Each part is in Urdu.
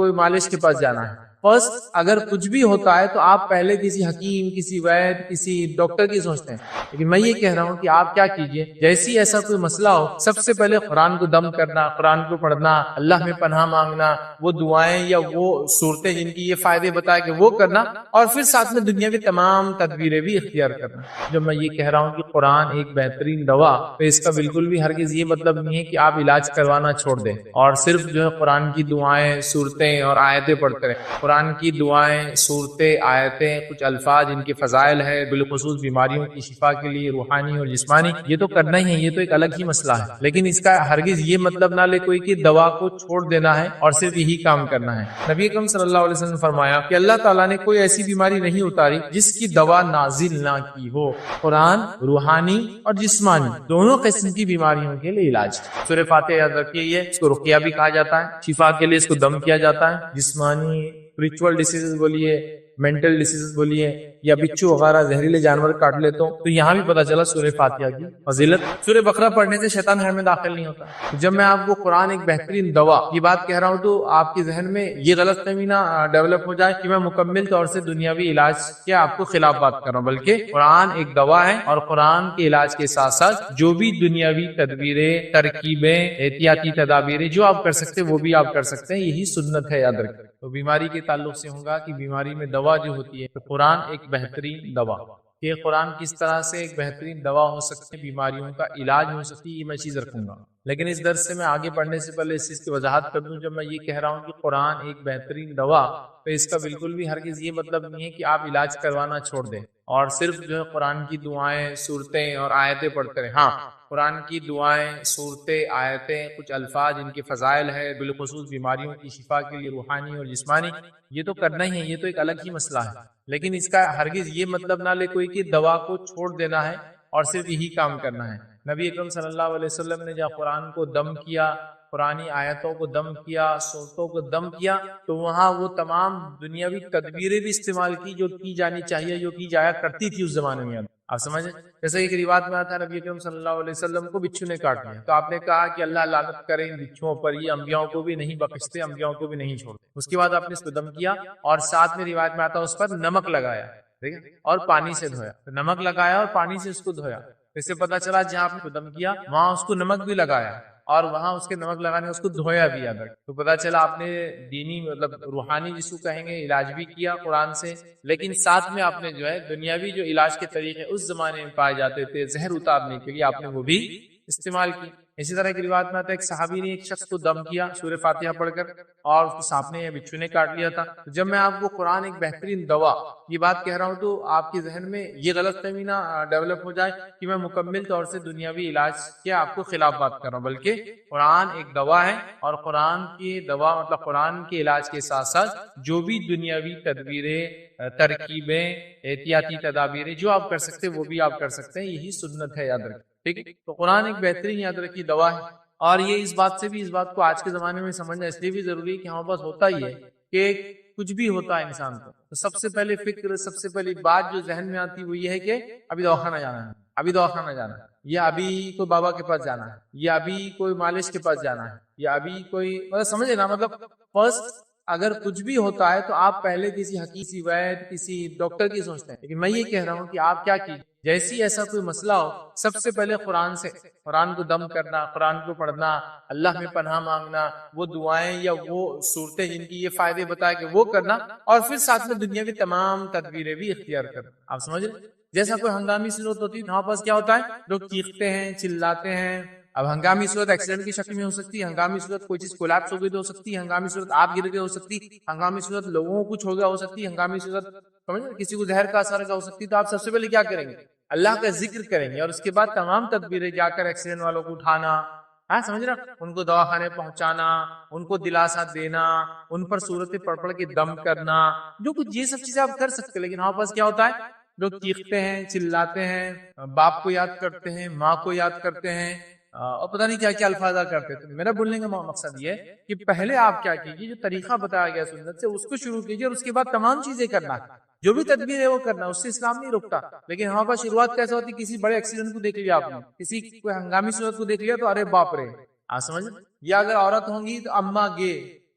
کوئی مالش کے پاس جانا ہے، فرسٹ اگر کچھ بھی ہوتا ہے تو آپ پہلے کسی حکیم، کسی وید، کسی ڈاکٹر کی سوچتے ہیں، لیکن میں یہ کہہ رہا ہوں کہ آپ کیا کیجئے، جیسی ایسا کوئی مسئلہ ہو سب سے پہلے قرآن کو دم کرنا، قرآن کو پڑھنا، اللہ میں پناہ مانگنا، وہ دعائیں یا وہ صورتیں جن کی یہ فائدے بتائے کہ وہ کرنا، اور پھر ساتھ میں دنیا کی تمام تدبیریں بھی اختیار کرنا۔ جب میں یہ کہہ رہا ہوں کہ قرآن ایک بہترین دوا، تو اس کا بالکل بھی ہرگز یہ مطلب نہیں ہے کہ آپ علاج کروانا چھوڑ دیں اور صرف جو ہے قرآن کی دعائیں، صورتیں اور آیتیں پڑھتے رہیں۔ قرآن کی دعائیں، صورتیں، آیتیں، کچھ الفاظ جن کے فضائل ہے، بالخصوص بیماریوں کی شفا کے لیے روحانی اور جسمانی، یہ تو کرنا ہی ہے، یہ تو ایک الگ ہی مسئلہ ہے، لیکن اس کا ہرگز یہ مطلب نہ لے کوئی کہ دوا کو چھوڑ دینا ہے اور صرف یہی کام کرنا ہے۔ نبی اکرم صلی اللہ علیہ وسلم نے فرمایا کہ اللہ تعالیٰ نے کوئی ایسی بیماری نہیں اتاری جس کی دوا نازل نہ کی ہو۔ قرآن روحانی اور جسمانی دونوں قسم کی بیماریوں کے لیے علاج۔ سورہ فاتحہ یاد رکھیے، یہ اس کو رقیہ بھی کہا جاتا ہے، شفا کے لیے اس کو دم کیا جاتا ہے۔ جسمانی اسپرچول ڈیسیزز بولیے، مینٹل ڈیسیزز بولیے، یا بچھو وغیرہ زہریلے جانور کاٹ لیتے ہوں، تو یہاں بھی پتہ چلا سورہ فاتحہ کی فضیلت۔ سورہ بقرہ پڑھنے سے شیطان گھر میں داخل نہیں ہوتا۔ جب میں آپ کو قرآن ایک بہترین دوا یہ بات کہہ رہا ہوں تو آپ کے ذہن میں یہ غلط فہمی نہ ڈیولپ ہو جائے کہ میں مکمل طور سے دنیاوی علاج کے آپ کو خلاف بات کر رہا ہوں، بلکہ قرآن ایک دوا ہے، اور قرآن کے علاج کے ساتھ ساتھ جو بھی دنیاوی تدبیریں، ترکیبیں، احتیاطی تدابیریں جو آپ کر سکتے ہیں وہ بھی آپ کر سکتے ہیں، یہی سنت ہے، یاد رکھیں۔ تو بیماری کے تعلق سے ہوگا کہ بیماری میں دوا جو ہوتی ہے تو قرآن ایک بہترین دوا، کہ قرآن کس طرح سے ایک بہترین دوا ہو سکتے ہیں، بیماریوں کا علاج ہو سکتی ہے، یہ میں چیز رکھوں گا۔ لیکن اس درس سے میں آگے بڑھنے سے پہلے اس چیز کی وضاحت کر دوں، جب میں یہ کہہ رہا ہوں کہ قرآن ایک بہترین دوا، تو اس کا بالکل بھی ہرگز یہ مطلب نہیں ہے کہ آپ علاج کروانا چھوڑ دیں اور صرف جو ہے قرآن کی دعائیں، صورتیں اور آیتیں پڑھتے رہیں۔ ہاں، قرآن کی دعائیں، صورتیں، آیتیں، کچھ الفاظ جن کے فضائل ہے، بالخصوص بیماریوں کی شفا کے لیے روحانی اور جسمانی، یہ تو کرنا ہی ہے، یہ تو ایک الگ ہی مسئلہ ہے، لیکن اس کا ہرگز یہ مطلب نہ لے کوئی کہ دوا کو چھوڑ دینا ہے اور صرف یہی کام کرنا ہے۔ نبی اکرم صلی اللہ علیہ وسلم نے جب قرآن کو دم کیا، قرآنی آیتوں کو دم کیا، صورتوں کو دم کیا، تو وہاں وہ تمام دنیاوی تدبیریں بھی استعمال کی جو کی جانی چاہیے، جو کی جایا کرتی تھی اس زمانے میں۔ آپ سمجھیں، جیسے ایک روایت میں آتا ہے نبی اکرم صلی اللہ علیہ وسلم کو بچھو نے کاٹ لیا، تو آپ نے کہا کہ اللہ لعنت کرے ان بچھوؤں پر، یہ انبیاءوں کو بھی نہیں بخشتے، انبیاءوں کو بھی نہیں چھوڑتے۔ اس کے بعد آپ نے اس کو دم کیا، اور ساتھ میں روایت میں آتا ہے اس پر نمک لگایا، ٹھیک ہے، اور پانی سے دھویا۔ نمک لگایا اور پانی سے اس کو دھویا، اس سے پتہ چلا جہاں آپ نے دم کیا وہاں اس کو نمک بھی لگایا، اور وہاں اس کے نمک لگانے اس کو دھویا بھی، یاد رکھ۔ تو پتہ چلا آپ نے دینی مطلب روحانی جس کو کہیں گے علاج بھی کیا قرآن سے، لیکن ساتھ میں آپ نے جو ہے دنیاوی جو علاج کے طریقے اس زمانے میں پائے جاتے تھے زہر اتارنے کے لیے، آپ نے وہ بھی استعمال کی۔ اسی طرح کی روایت میں آتا ہے ایک صحابی نے ایک شخص کو دم کیا سورہ فاتحہ پڑھ کر، اور اس کو سانپ نے یا بچھو نے کاٹ لیا تھا۔ جب میں آپ کو قرآن ایک بہترین دوا یہ بات کہہ رہا ہوں تو آپ کے ذہن میں یہ غلط فہمی نہ ڈیولپ ہو جائے کہ میں مکمل طور سے دنیاوی علاج کے آپ کو خلاف بات کر رہا ہوں، بلکہ قرآن ایک دوا ہے، اور قرآن کی دوا مطلب قرآن کے علاج کے ساتھ ساتھ جو بھی دنیاوی تدبیریں، ترکیبیں، احتیاطی تدابیریں جو آپ کر سکتے ہیں وہ بھی آپ کر سکتے ہیں، یہی سنت ہے، یاد رکھیں، ٹھیک ہے۔ تو قرآن ایک بہترین یاد رکھی دوا ہے، اور یہ اس بات سے بھی، اس بات کو آج کے زمانے میں سمجھنا اس لیے بھی ضروری ہے کہ ہمارے پاس ہوتا ہی ہے کہ کچھ بھی ہوتا ہے انسان کو تو سب سے پہلے فکر، سب سے پہلی بات جو ذہن میں آتی وہ یہ ہے کہ ابھی دواخانہ جانا ہے، ابھی دواخانہ جانا ہے، یا ابھی کوئی بابا کے پاس جانا ہے، یا ابھی کوئی مالش کے پاس جانا ہے، یا ابھی کوئی مطلب سمجھے نا، مطلب فرسٹ اگر کچھ بھی ہوتا ہے تو آپ پہلے کسی حکیم، کسی وید، کسی ڈاکٹر کی سوچتے ہیں، لیکن میں یہ کہہ رہا ہوں کہ آپ کیا کیجیے، جیسی ایسا کوئی مسئلہ ہو سب سے پہلے قرآن کو دم کرنا، قرآن کو پڑھنا، اللہ میں پناہ مانگنا، وہ دعائیں یا وہ صورتیں جن کی یہ فائدے بتائے کہ وہ کرنا، اور پھر ساتھ میں دنیا کی تمام تدبیریں بھی اختیار کرنا۔ آپ سمجھ رہے، جیسا کوئی ہنگامی صورت ہوتی ہے ہمارے پاس کیا ہوتا ہے، لوگ چیختے ہیں، چلاتے ہیں۔ اب ہنگامی صورت ایکسیڈنٹ کی شکل میں ہو سکتی ہے، ہنگامی صورت کوئی چیز کولیپس ہو گئی تو ہو سکتی ہے، ہنگامی صورت آپ گر گئے ہو سکتی، ہنگامی صورت لوگوں کو کچھ ہو گیا ہو سکتی، ہنگامی صورت سمجھ کسی کو زہر کا اثر کا ہو سکتی، تو آپ سب سے پہلے کیا کریں گے، اللہ کا ذکر کریں گے، اور اس کے بعد تمام تدبیریں، جا کر ایکسیڈنٹ والوں کو اٹھانا، ہاں سمجھ رہا، ان کو دواخانے پہنچانا، ان کو دلاسا دینا، ان پر صورتیں پڑھ پڑھ کے دم کرنا، جو کچھ یہ سب چیزیں آپ کر سکتے، لیکن ہمارے پاس کیا ہوتا ہے، لوگ چیختے ہیں، چلاتے ہیں، باپ کو یاد کرتے ہیں، ماں کو یاد کرتے ہیں، اور پتہ نہیں کیا کیا الفاظ کرتے تھے۔ میرا بولنے کا مقصد یہ ہے کہ پہلے آپ کیا کیجیے، جو طریقہ بتایا گیا سنت سے اس کو شروع کیجیے، اور اس کے بعد تمام چیزیں کرنا، جو بھی تدبیر ہے وہ کرنا، اس سے اسلام نہیں رکتا۔ لیکن ہمارے پاس شروعات کیسے ہوتی، کسی بڑے ایکسیڈنٹ کو دیکھ لیا آپ نے، کسی کوئی ہنگامی صورت کو دیکھ لیا تو ارے باپ رے، آپ سمجھ، یا اگر عورت ہوں گی تو اماں گے،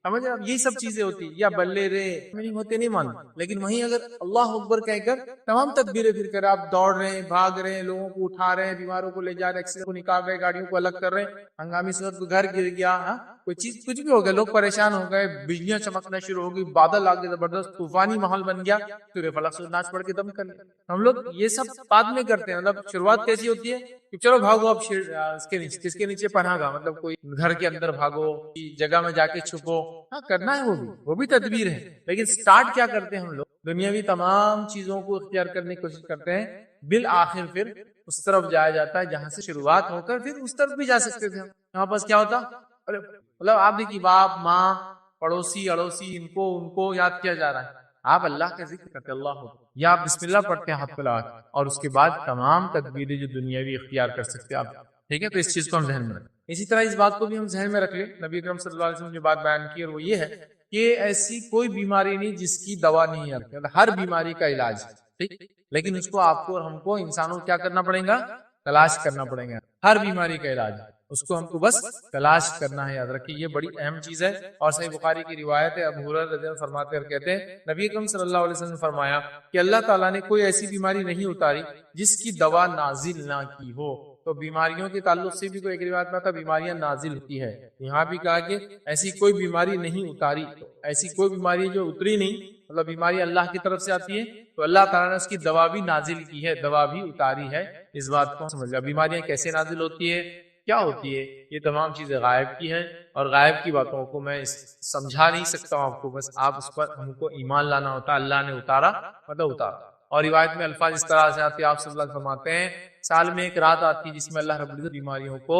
سمجھ اب یہی سب چیزیں ہوتی یا بلے رے نہیں ہوتے نہیں مان، لیکن وہیں اگر اللہ اکبر کہہ کر تمام تدبیریں پھر کر آپ دوڑ رہے ہیں، بھاگ رہے ہیں، لوگوں کو اٹھا رہے ہیں، بیماروں کو لے جا رہے ہیں، ایکسیڈنٹ کو نکال رہے ہیں، گاڑیوں کو الگ کر رہے ہیں، ہنگامی صورت کو گھر گر گیا، کوئی چیز کچھ بھی ہو گیا، لوگ پریشان ہو گئے، بجلیاں چمکنا شروع ہو گئی، بادل آ گئے، زبردست طوفانی ماحول بن گیا، سورہ فلق سے ناچ پڑھ کے دم کر لیا۔ ہم لوگ یہ سب بعد میں کرتے ہیں، مطلب شروعات کیسی ہوتی ہے کہ چلو بھاگو اب اس کے نیچے، کس کے نیچے پناہ گاہ، مطلب کوئی گھر کے اندر بھاگو، جگہ میں جا کے چھپو، ہاں کرنا ہے، وہ بھی تدبیر ہے، لیکن سٹارٹ کیا کرتے ہیں ہم لوگ؟ دنیاوی تمام چیزوں کو اختیار کرنے کی کوشش کرتے ہیں، بالآخر پھر اس طرف جایا جاتا ہے جہاں سے شروعات ہو کر پھر اس طرف بھی جا سکتے تھے ہم۔ یہاں پاس کیا ہوتا، مطلب آپ دیکھیے باپ ماں پڑوسی اڑوسی ان کو یاد کیا جا رہا ہے، آپ اللہ کا ذکر کرتے اللہ ہو یا آپ بسم اللہ پڑھتے ہیں ہاتھ پھیلا کے، اور اس کے بعد تمام تدبیریں جو دنیاوی اختیار کر سکتے ہیں آپ، ٹھیک ہے؟ تو اس چیز کو ہم ذہن میں رکھیں۔ اسی طرح اس بات کو بھی ہم ذہن میں رکھ لیں، نبی اکرم صلی اللہ علیہ وسلم نے جو بات بیان کی اور وہ یہ ہے کہ ایسی کوئی بیماری نہیں جس کی دوا نہیں ہے، مطلب ہر بیماری کا علاج ہے، ٹھیک، لیکن اس کو آپ کو اور ہم کو انسانوں کو کیا کرنا پڑے گا؟ تلاش کرنا پڑے گا۔ ہر بیماری کا علاج ہے، اس کو ہم کو بس تلاش کرنا ہے، یاد رکھیے یہ بڑی اہم چیز ہے۔ اور صحیح بخاری کی روایت ہے، ابو ہریرہ رضی اللہ عنہ فرماتے ہیں، کہتے ہیں نبی اکرم صلی اللہ علیہ وسلم نے فرمایا کہ اللہ تعالیٰ نے کوئی ایسی بیماری نہیں اتاری جس کی دوا نازل نہ کی ہو۔ تو بیماریوں کے تعلق سے بھی کوئی ایک روایت میں آتا ہے بیماریاں نازل ہوتی ہے، یہاں بھی کہا کہ ایسی کوئی بیماری نہیں اتاری، ایسی کوئی بیماری جو اتری نہیں، مطلب بیماری اللہ کی طرف سے آتی ہے تو اللہ تعالیٰ نے اس کی دوا بھی نازل کی ہے، دوا بھی اتاری ہے۔ اس بات کو سمجھ لیا، بیماریاں کیسے نازل ہوتی ہے، کیا ہوتی ہے، یہ تمام چیزیں غائب کی ہیں، اور غائب کی باتوں کو میں سمجھا نہیں سکتا ہوں آپ کو، بس آپ اس پر ہم کو ایمان لانا ہوتا ہے، اللہ نے اتارا مطلب اتارا۔ اور روایت میں الفاظ اس طرح سے آتے ہیں، آپ صلی اللہ علیہ وسلم فرماتے ہیں سال میں ایک رات آتی ہے جس میں اللہ رب العزت بیماریوں کو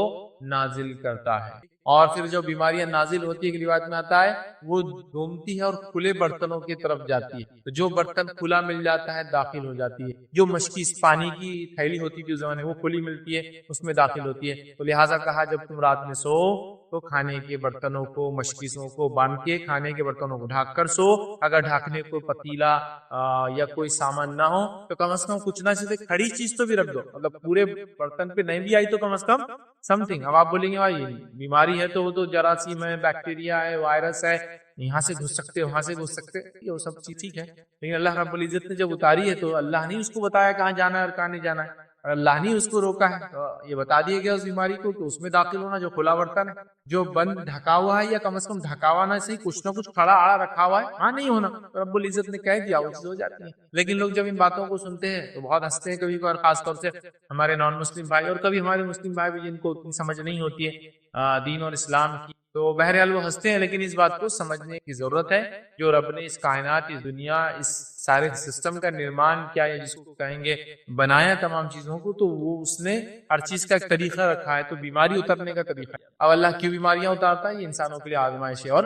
نازل کرتا ہے، اور پھر جو بیماریاں نازل ہوتی ہے ایک روایت میں آتا ہے وہ گھومتی ہے اور کھلے برتنوں کی طرف جاتی ہے، تو جو برتن کھلا مل جاتا ہے داخل ہو جاتی ہے، جو مشکی پانی کی تھیلی ہوتی تھی اس زمانے وہ کھلی ملتی ہے اس میں داخل ہوتی ہے۔ تو لہٰذا کہا جب تم رات میں سو تو کھانے کے برتنوں کو مشکیزوں کو باندھ کے کھانے کے برتنوں کو ڈھانک کر سو، اگر ڈھانکنے کو پتیلا یا کوئی سامان نہ ہو تو کم از کم کچھ نہ صرف کھڑی چیز تو بھی رکھ دو، مطلب پورے برتن پہ نہیں بھی آئی تو کم از کم سم تھنگ۔ اب آپ بولیں گے بھائی بیماری ہے تو وہ تو جراثیم ہے، بیکٹیریا ہے، وائرس ہے، یہاں سے گھس سکتے وہاں سے گھس سکتے، یہ وہ سب چیز ٹھیک ہے، لیکن اللہ رب العزت نے جب اتاری ہے تو اللہ نے اس کو بتایا کہاں جانا ہے اور کہاں نہیں جانا ہے، اور اللہ نے اس کو روکا ہے، تو یہ بتا دیا گیا اس بیماری کو کہ اس میں داخل ہونا جو کھلا برتن ہے، جو بند ڈھکا ہوا ہے یا کم از کم ڈھکا ہوا نہ صحیح کچھ نہ کچھ کھڑا آڑا رکھا ہوا ہے، ہاں نہیں ہونا، رب العزت نے کہہ دیا وہ چیز ہو جاتی ہے۔ لیکن لوگ جب ان باتوں کو سنتے ہیں تو بہت ہنستے ہیں کبھی کبھار، خاص طور سے ہمارے نان مسلم بھائی، اور کبھی ہمارے مسلم بھائی بھی جن کو اتنی سمجھ نہیں ہوتی ہے دین اور اسلام کی، تو بہرحال وہ ہنستے ہیں، لیکن اس بات کو سمجھنے کی ضرورت ہے جو رب نے اس کائنات، اس دنیا، اس سارے سسٹم کا نرمان کیا ہے جس کو کہیں گے بنایا تمام چیزوں کو، تو وہ اس نے ہر چیز کا ایک طریقہ رکھا ہے، تو بیماری اترنے کا طریقہ ہے۔ اب اللہ کیوں بیماریاں اتارتا ہے؟ یہ انسانوں کے لیے آزمائش ہے اور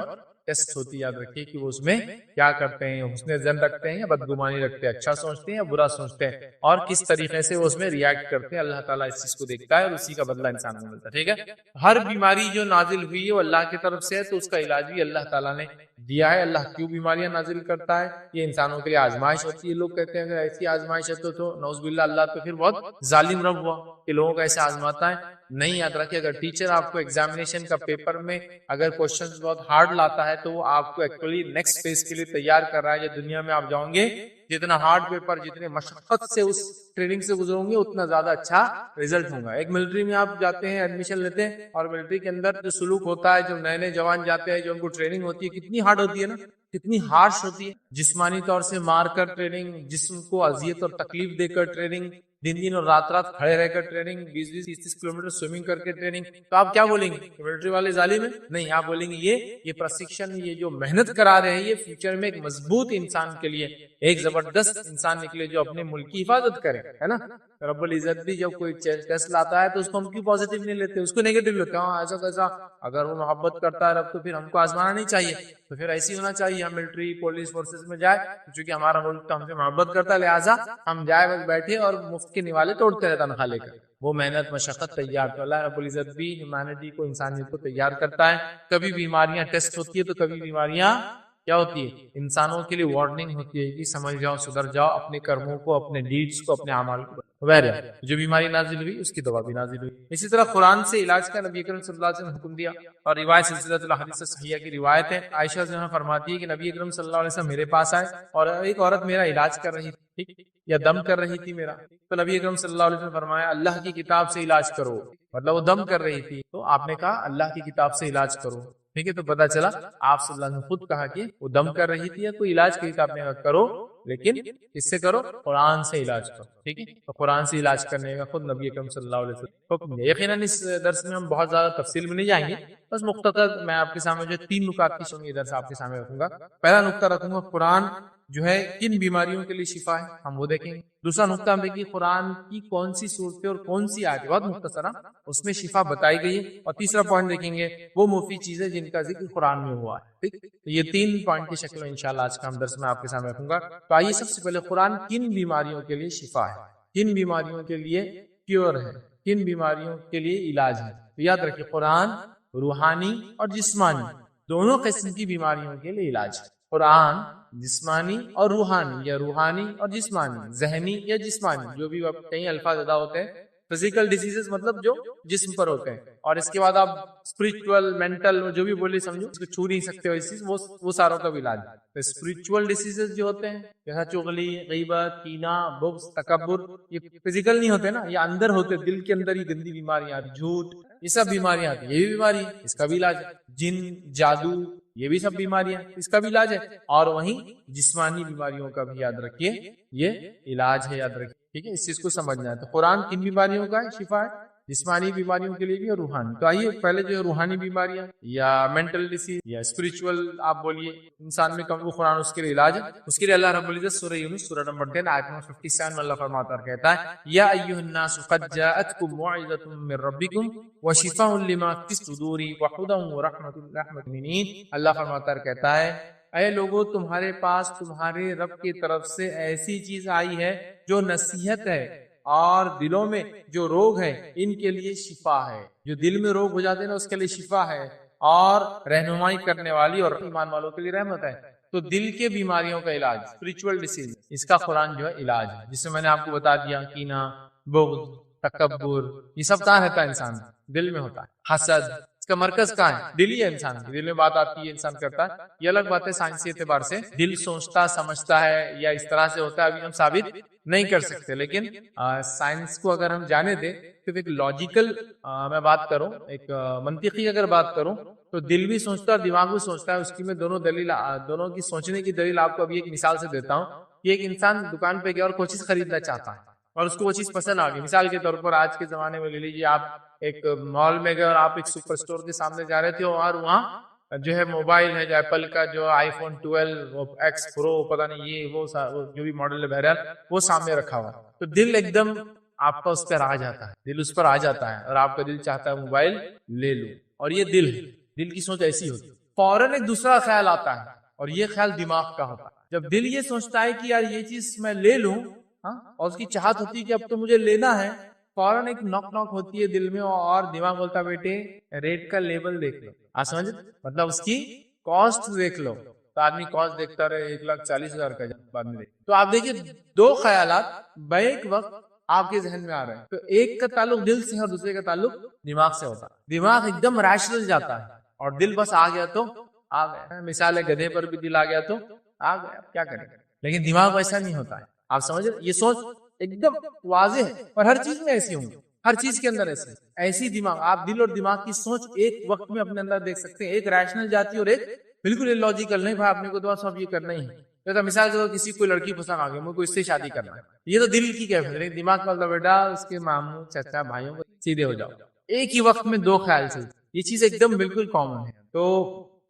ٹیسٹ ہوتی ہے، یاد رکھیے کہ وہ اس میں کیا کرتے ہیں، حسن ظن رکھتے ہیں یا بدگمانی رکھتے ہیں، اچھا سوچتے ہیں یا برا سوچتے ہیں، اور کس طریقے سے وہ اس میں ریاکٹ کرتے ہیں، اللہ تعالیٰ اس چیز کو دیکھتا ہے اور اسی کا بدلہ انسان کو ملتا ہے، ٹھیک ہے؟ ہر بیماری جو نازل ہوئی ہے وہ اللہ کی طرف سے ہے، تو اس کا علاج بھی اللہ تعالیٰ نے دیا ہے۔ اللہ کیوں بیماریاں نازل کرتا ہے؟ یہ انسانوں کے لیے آزمائش ہوتی ہے۔ لوگ کہتے ہیں اگر ایسی آزمائش ہے تو نعوذ باللہ اللہ تو پھر بہت ظالم رب ہوا کہ لوگوں کو ایسے آزماتا ہے۔ نہیں، یاد رکھیں اگر ٹیچر آپ کو ایگزامینیشن کا پیپر میں اگر کوشچنز بہت ہارڈ لاتا ہے تو وہ آپ کو ایکچولی نیکسٹ فیز کے لیے تیار کر رہا ہے، جو دنیا میں آپ جاؤں گے جتنا ہارڈ پیپر، جتنے مشقت سے اس ٹریننگ سے گزروں گے اتنا زیادہ اچھا ریزلٹ ہوگا۔ ایک ملٹری میں آپ جاتے ہیں، ایڈمیشن لیتے ہیں، اور ملٹری کے اندر جو سلوک ہوتا ہے، جو نئے نئے جوان جاتے ہیں، جو ان کو ٹریننگ ہوتی ہے کتنی ہارڈ ہوتی ہے نا، کتنی ہارش ہوتی ہے، جسمانی طور سے مار کر ٹریننگ، جسم کو اذیت اور تکلیف دے کر ٹریننگ، دن دن اور رات رات کھڑے رہ کر ٹریننگ، 20-20 30-30 کلومیٹر سوئمنگ کر کے ٹریننگ، تو آپ کیا بولیں گے؟ ملٹری والے ظالم ہیں؟ نہیں، آپ بولیں گے یہ پرشکشن، یہ جو محنت کرا رہے ہیں یہ فیوچر میں ایک مضبوط انسان کے لیے ایک زبردست انسان نکلے جو اپنے ملک کی حفاظت کرے، ہے نا؟ رب العزت بھی جب کوئی ٹیسٹ لاتا ہے تو اس کو ہم کیوں پازیٹیو نہیں لیتے، اس کو نیگیٹو لیتے ہیں، ہاں ایسا کیسا، اگر وہ محبت کرتا ہے رب تو پھر ہم کو آزمانا نہیں چاہیے، تو پھر ایسی ہونا چاہیے ہم ملٹری پولیس فورسز میں جائے، چونکہ ہمارا ملک تو ہم سے محبت کرتا ہے، لہٰذا ہم جائے بس بیٹھے اور مفت کے نوالے توڑتے رہتا تنخواہ لے کر، وہ محنت مشقت تیار، تو اللہ رب العزت بھی ہیومینٹی کو، انسانیت کو تیار کرتا ہے۔ کبھی بیماریاں ٹیسٹ ہوتی ہے تو کبھی بیماریاں کیا ہوتی ہے؟ انسانوں کے لیے وارننگ ہوتی ہے کہ سمجھ جاؤ، سدھر جاؤ، اپنے کرموں کو، اپنے ڈیڈز کو، اپنے اعمال کو وغیرہ۔ جو بیماری نازل ہوئی اس کی دوا بھی نازل ہوئی۔ اسی طرح قرآن سے علاج کا نبی اکرم صلی اللہ علیہ وسلم نے حکم دیا، اور روایت سلسلۃ الاحادیث صحیحہ کی روایت ہے، عائشہ جو ہے فرماتی ہے کہ نبی اکرم صلی اللہ علیہ وسلم میرے پاس آئے اور ایک عورت میرا علاج کر رہی تھی، ٹھیک، یا دم کر رہی تھی میرا، تو نبی اکرم صلی اللہ علیہ وسلم نے فرمایا اللہ کی کتاب سے علاج کرو، مطلب وہ دم کر رہی تھی تو آپ نے کہا اللہ کی کتاب سے علاج کرو، ٹھیک ہے، تو پتا چلا آپ صلی اللہ علیہ وسلم نے خود کہا کہ وہ دم کر رہی تھی یا کوئی علاج کی کتاب نے کرو، لیکن اس سے کرو قرآن سے علاج کرو، ٹھیک ہے، تو قرآن سے علاج کرنے کا خود نبی اکرم صلی اللہ علیہ وسلم حکم دیا۔ یقیناً اس درس میں ہم بہت زیادہ تفصیل میں نہیں جائیں گے، بس مختصر میں آپ کے سامنے جو 3 نکات کی شامل درس آپ کے سامنے رکھوں گا۔ پہلا نقطہ رکھوں گا قرآن جو ہے کن بیماریوں کے لیے شفا ہے، ہم وہ دیکھیں گے۔ دوسرا نقطہ ہم دیکھیں قرآن کی کون سی صورتیں اور کون سی آیتیں، بہت مختصرا اس میں شفا بتائی گئی ہے۔ اور تیسرا پوائنٹ دیکھیں گے وہ مفید چیزیں جن کا ذکر قرآن میں ہوا ہے، ٹھیک، تو یہ 3 پوائنٹ کی شکل میں انشاءاللہ آج کا ہم درس میں آپ کے سامنے رکھوں گا۔ تو آئیے سب سے پہلے قرآن کن بیماریوں کے لیے شفا ہے، کن بیماریوں کے لیے کیور ہے، کن بیماریوں کے لیے علاج ہے۔ تو یاد رکھیے قرآن روحانی اور جسمانی دونوں قسم کی بیماریوں کے لیے علاج ہے۔ قرآن جسمانی اور روحانی، یا روحانی اور جسمانی، ذہنی یا جسمانی، جو بھی کئی الفاظ ادا ہوتے ہیں، فزیکل ڈیزیزز مطلب جو جسم پر ہوتے ہیں، اور اس کے بعد آپ اسپرچل، مینٹل، جو بھی بولے سمجھو، اس کو چھو نہیں سکتے وہ ساروں کا بھی علاج ہے۔ تو اسپرچل ڈیزیزز جو ہوتے ہیں جیسا چغلی، غیبت، کینہ، بغض، تکبر، یہ فزیکل نہیں ہوتے نا، یہ اندر ہوتے، دل کے اندر ہی گندی بیماریاں، جھوٹ، یہ سب بیماریاں آتی ہیں، یہ بھی بیماری ہے، اس کا بھی علاج ہے۔ جن، جادو، یہ بھی سب بیماریاں، اس کا بھی علاج ہے۔ اور وہیں جسمانی بیماریوں کا بھی یاد رکھیے یہ علاج ہے، یاد رکھیے، ٹھیک ہے، اس چیز کو سمجھنا ہے۔ تو قرآن کن بیماریوں کا ہے شفا ہے، جسمانی بیماریوں کے لیے بھی اور روحانی۔ تو آئیے پہلے جو ہے روحانی بیماریاں یا مینٹل ڈیزیز یا اسپرچول آپ بولیے انسان میں کم، وہ قرآن اس کے لیے علاج ہے۔ اس کے لیے اللہ رب العزت سورہ یونس سورہ نمبر 10 آیت نمبر 57 میں اللہ فرماتا ہے، کہتا ہے یا ایھا الناس قد جاءتکم موعظۃ من ربکم وشفاء لما فی الصدور وہدی ورحمۃ للمؤمنین۔ اللہ فرماتا ہے، کہتا ہے اے لوگوں تمہارے پاس تمہارے رب کی طرف سے ایسی چیز آئی ہے جو نصیحت ہے، اور دلوں میں جو روگ ہے ان کے لیے شفا ہے، جو دل میں روگ ہو جاتے ہیں نا اس کے لیے شفا ہے، اور رہنمائی کرنے والی اور ایمان والوں کے لیے رحمت ہے۔ تو دل کے بیماریوں کا علاج، اسپرچول ڈیزیز، اس کا قرآن جو ہے علاج ہے، جس میں میں نے آپ کو بتا دیا کینہ، بغض، تکبر، یہ سب کہاں رہتا ہے؟ انسان دل میں ہوتا ہے۔ حسد، اس کا مرکز کہاں ہے؟ دل ہی ہے، انسان کے دل میں بات آتی ہے، انسان کرتا ہے۔ یہ الگ بات ہے سائنسی اعتبار سے، دل سوچتا سمجھتا ہے یا اس طرح سے ہوتا ہے، ابھی ہم ثابت نہیں کر سکتے، لیکن سائنس کو اگر ہم جانے دیں تو ایک لاجیکل میں بات کروں، ایک منطقی اگر بات کروں تو دل بھی سوچتا ہے، دماغ بھی سوچتا ہے، اس کی میں دونوں کی سوچنے کی دلیل آپ کو ابھی ایک مثال سے دیتا ہوں کہ ایک انسان دکان پہ گیا اور کوئی چیز خریدنا چاہتا ہے اور اس کو وہ چیز پسند آ گئی۔ مثال کے طور پر آج کے زمانے میں لے لیجیے، آپ ایک مال میں گئے اور آپ ایک سپر اسٹور کے سامنے جا رہے تھے اور وہاں جو ہے موبائل ہے، جو ایپل کا جو آئی فون 12 ایکس پرو، پتہ نہیں یہ وہ جو بھی ماڈل ہے، بہرحال وہ سامنے رکھا ہوا، تو دل ایک دم آپ کا اس پر آ جاتا ہے، دل اس پر آ جاتا ہے اور آپ کا دل چاہتا ہے موبائل لے لو، اور یہ دل ہے، دل کی سوچ ایسی ہوتی ہے۔ فوراً ایک دوسرا خیال آتا ہے اور یہ خیال دماغ کا ہوتا ہے۔ جب دل یہ سوچتا ہے کہ یار یہ چیز میں لے لوں، اور اس کی چاہت ہوتی ہے کہ اب تو مجھے لینا ہے، فوراً ایک نوک نوک ہوتی ہے دل میں اور دماغ بولتا ہے بیٹے ریٹ کا لیبل دیکھ لو، آپ سمجھ، مطلب اس کی کاسٹ دیکھ لو، تو آدمی کاسٹ دیکھتا رہے 1,40,000 کا بعد میں دیکھ، تو آپ دیکھیے 2 خیالات بیک وقت آپ کے ذہن میں آ رہے ہیں، تو ایک کا تعلق دل سے اور دوسرے کا تعلق دماغ سے ہوتا ہے۔ دماغ ایک دم ریشنل جاتا ہے اور دل بس آ گیا تو آ گیا، مثال ہے گدھے پر بھی دل آ گیا تو آ گیا، کیا کریں، لیکن دماغ ویسا نہیں ہوتا ہے، آپ سمجھ رہے، یہ سوچ ایک دم واضح ہے، اور ہر چیز میں ایسی ہوں، ہر چیز کے اندر ایسی دماغ، آپ دل اور دماغ کی سوچ ایک وقت میں اپنے اندر دیکھ سکتے ہیں، ایک ریشنل جاتی ہے اور ایک بالکل لاجیکل، نہیں بھائی آپ نے کو تو سب یہ کرنا ہی ہے۔ جیسا مثال کے طور کسی کوئی لڑکی پسند آ گئی، مجھے کو اس سے شادی کرنا ہے، یہ تو دل کی کیفیت ہے، لیکن دماغ کا مطلب بیٹا اس کے ماموں چچا بھائیوں کو سیدھے ہو جاؤ، ایک ہی وقت میں 2 خیال سے، یہ چیز ایک دم بالکل کامن ہے۔ تو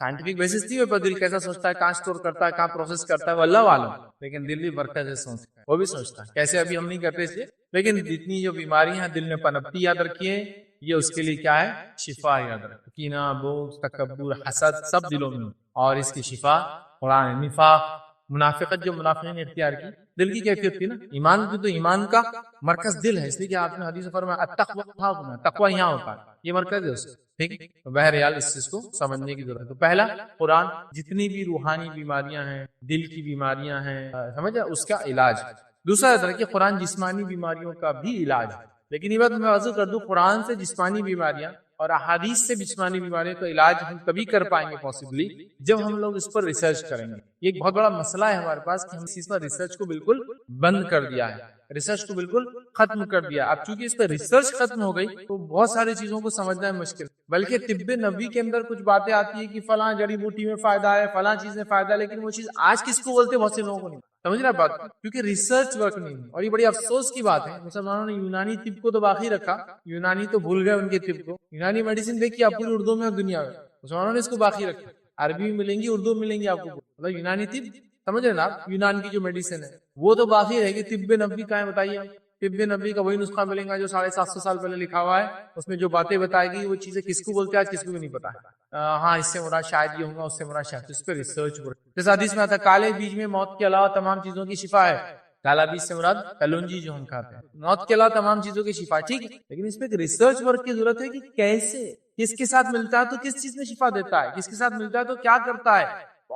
سائنٹیفک بیسس نہیں ہے، دل کیسا سوچتا ہے، کہاں اسٹور کرتا ہے، کہاں پروسیس کرتا ہے، وہ اللہ عالم، لیکن دل بھی مرکز سے سوچتا ہے، وہ بھی سوچتا ہے، کیسے ابھی ہم نہیں کرتے اس لیے، لیکن جتنی جو بیماریاں ہیں دل میں پنپتی، یاد رکھیے یہ اس کے لیے کیا ہے؟ شفا، یاد رکھیے، کینہ، بغض، تکبر، حسد، سب دلوں میں، اور اس کی شفا قرآن۔ نفاق، منافقت جو منافقین نے اختیار کی دل کی کیفیت تھی نا، ایمان کی تو ایمان کا مرکز دل ہے، اس لیے کہ آپ نے حدیث میں فرمایا التقوی ها هنا، تقوی یہاں ہوتا ہے، یہ مرکز ہے اس کا، ٹھیک ہے؟ تو بہرحال اس چیز کو سمجھنے کی ضرورت ہے۔ تو پہلا قرآن جتنی بھی روحانی بیماریاں ہیں، دل کی بیماریاں ہیں، سمجھا، اس کا علاج۔ دوسرا طرح کہ قرآن جسمانی بیماریوں کا بھی علاج ہے، لیکن یہ بات میں واضح کر دوں، قرآن سے جسمانی بیماریاں اور احادیث سے جسمانی بیماریوں کا علاج ہم تبھی کر پائیں گے پاسبلی جب ہم لوگ اس پر ریسرچ کریں گے۔ یہ ایک بہت بڑا مسئلہ ہے ہمارے پاس کہ ہم اس چیز پر ریسرچ کو بالکل بند کر دیا ہے، ریسرچ کو بالکل ختم کر دیا۔ اب چونکہ اس پر ریسرچ ختم ہو گئی تو بہت ساری چیزوں کو سمجھنا ہے مشکل، بلکہ طب نبوی کے اندر کچھ باتیں آتی ہیں کہ فلاں جڑی بوٹی میں فائدہ ہے، فلاں چیز میں فائدہ ہے، لیکن وہ چیز آج کس کو بولتے ہیں بہت سے لوگوں کو نہیں سمجھ رہا بات، کیونکہ ریسرچ ورک نہیں ہے۔ اور یہ بڑی افسوس کی بات ہے، مسلمانوں نے یونانی طب کو تو باقی رکھا، یونانی تو بھول گئے ان کے طب کو، یونانی میڈیسن دیکھیے آپ پوری اردو میں اور دنیا میں، مسلمانوں نے اس کو باقی رکھا، عربی میں ملیں گی، اردو میں ملیں گی آپ کو، مطلب یونانی طب سمجھ رہے نا آپ، یونان کی جو میڈیسن ہے وہ تو باقی رہے گی، طب نبوی کہاں ہے بتائیے آپ؟ طب نبوی کا وہی نسخہ ملے گا جو 750 سال پہلے لکھا ہوا ہے، اس میں جو باتیں بتائے گی وہ چیزیں کس کو بولتے ہیں آج کس کو بھی نہیں پتا ہے۔ ہاں اس سے مراد شاید یہ ہوگا، اس سے مراد شاید، اس پہ ریسرچ ہو رہی ہے۔ جیسے حدیث میں آتا ہے کالے بیج میں موت کے علاوہ تمام چیزوں کی شفا ہے، کالا بیج سے مراد کلونجی جو ہم کھاتے ہیں، موت کے علاوہ تمام چیزوں کی شفا، ٹھیک ہے، لیکن اس پہ ایک ریسرچ ورک کی ضرورت ہے کہ کیسے، کس کے ساتھ ملتا ہے تو کس چیز میں شفا دیتا ہے، کس کے ساتھ ملتا ہے تو کیا کرتا ہے،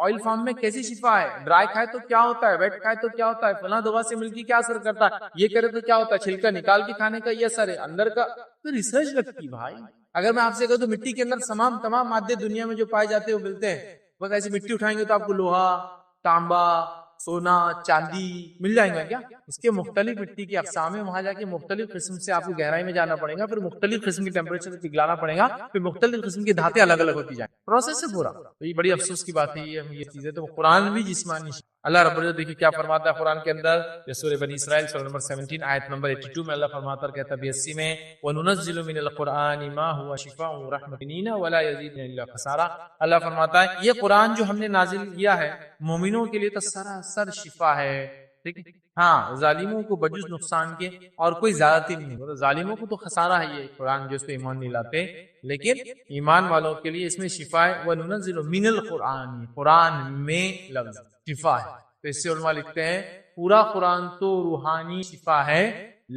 آئل فارم میں کیسی شفا ہے، ڈرائی کھائے تو کیا ہوتا ہے، ویٹ کھائے تو کیا ہوتا ہے، فلاں دوا سے مل کے کیا اثر کرتا ہے، یہ کرے تو کیا ہوتا ہے، چھلکا نکال کے کھانے کا یہ اثر ہے، اندر کا تو ریسرچ لگتی بھائی۔ اگر میں آپ سے کہوں تو مٹی کے اندر تمام مادے دنیا میں جو پائے جاتے ہیں وہ ملتے ہیں، بس ایسی مٹی اٹھائیں گے تو آپ کو لوہا، تانبا، سونا، چاندی مل جائیں گا کیا؟ اس کے مختلف مٹی کی اقسام ہیں، وہاں جا کے مختلف قسم سے آپ کو گہرائی میں جانا پڑے گا، پھر مختلف قسم کے ٹیمپریچر پہ پگھلانا پڑے گا، پھر مختلف قسم کی دھاتیں الگ الگ ہوتی جائیں، پروسیس ہے پورا۔ تو یہ بڑی افسوس کی بات ہے، یہ چیزیں تو قرآن بھی جسمانی۔ اللہ رب العزت دیکھیے کیا فرماتا ہے قرآن کے اندر، سورہ بنی اسرائیل سورہ نمبر 17 آیت نمبر 82 میں اللہ فرماتا ہے، کہتا ہے 82 میں وَنُنَزِّلُ مِنَ الْقُرْآنِ مَا هُوَ شِفَاءٌ وَرَحْمَةٌ لِّلْمُؤْمِنِينَ وَلَا يَزِيدُ إِلَّا خَسَارًا۔ اللہ فرماتا ہے یہ قرآن جو ہم نے نازل کیا ہے مومنوں کے لیے تو سراسر شفا ہے، ٹھیک ہے، ہاں ظالموں کو بجز نقصان کے اور کوئی زیادتی نہیں، ظالموں کو تو خسارہ ہے یہ قرآن جو اس پہ ایمان نہیں لاتے، لیکن ایمان والوں کے لیے اس میں شفا ہے۔ وَنُنَزِّلُ مِنَ الْقُرْآنِ، قرآن میں لفظ شفا ہے، تو اس سے علماء لکھتے ہیں پورا قرآن تو روحانی شفا ہے،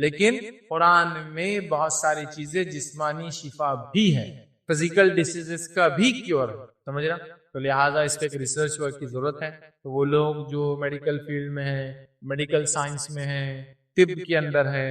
لیکن قرآن میں بہت ساری چیزیں جسمانی شفا بھی ہے، فزیکل ڈیسیزز کا بھی کیور ہے، سمجھ رہا؟ تو لہٰذا اس پہ ایک ریسرچ ورک کی ضرورت ہے۔ تو وہ لوگ جو میڈیکل فیلڈ میں ہیں، میڈیکل سائنس میں ہیں، طب کے اندر ہے،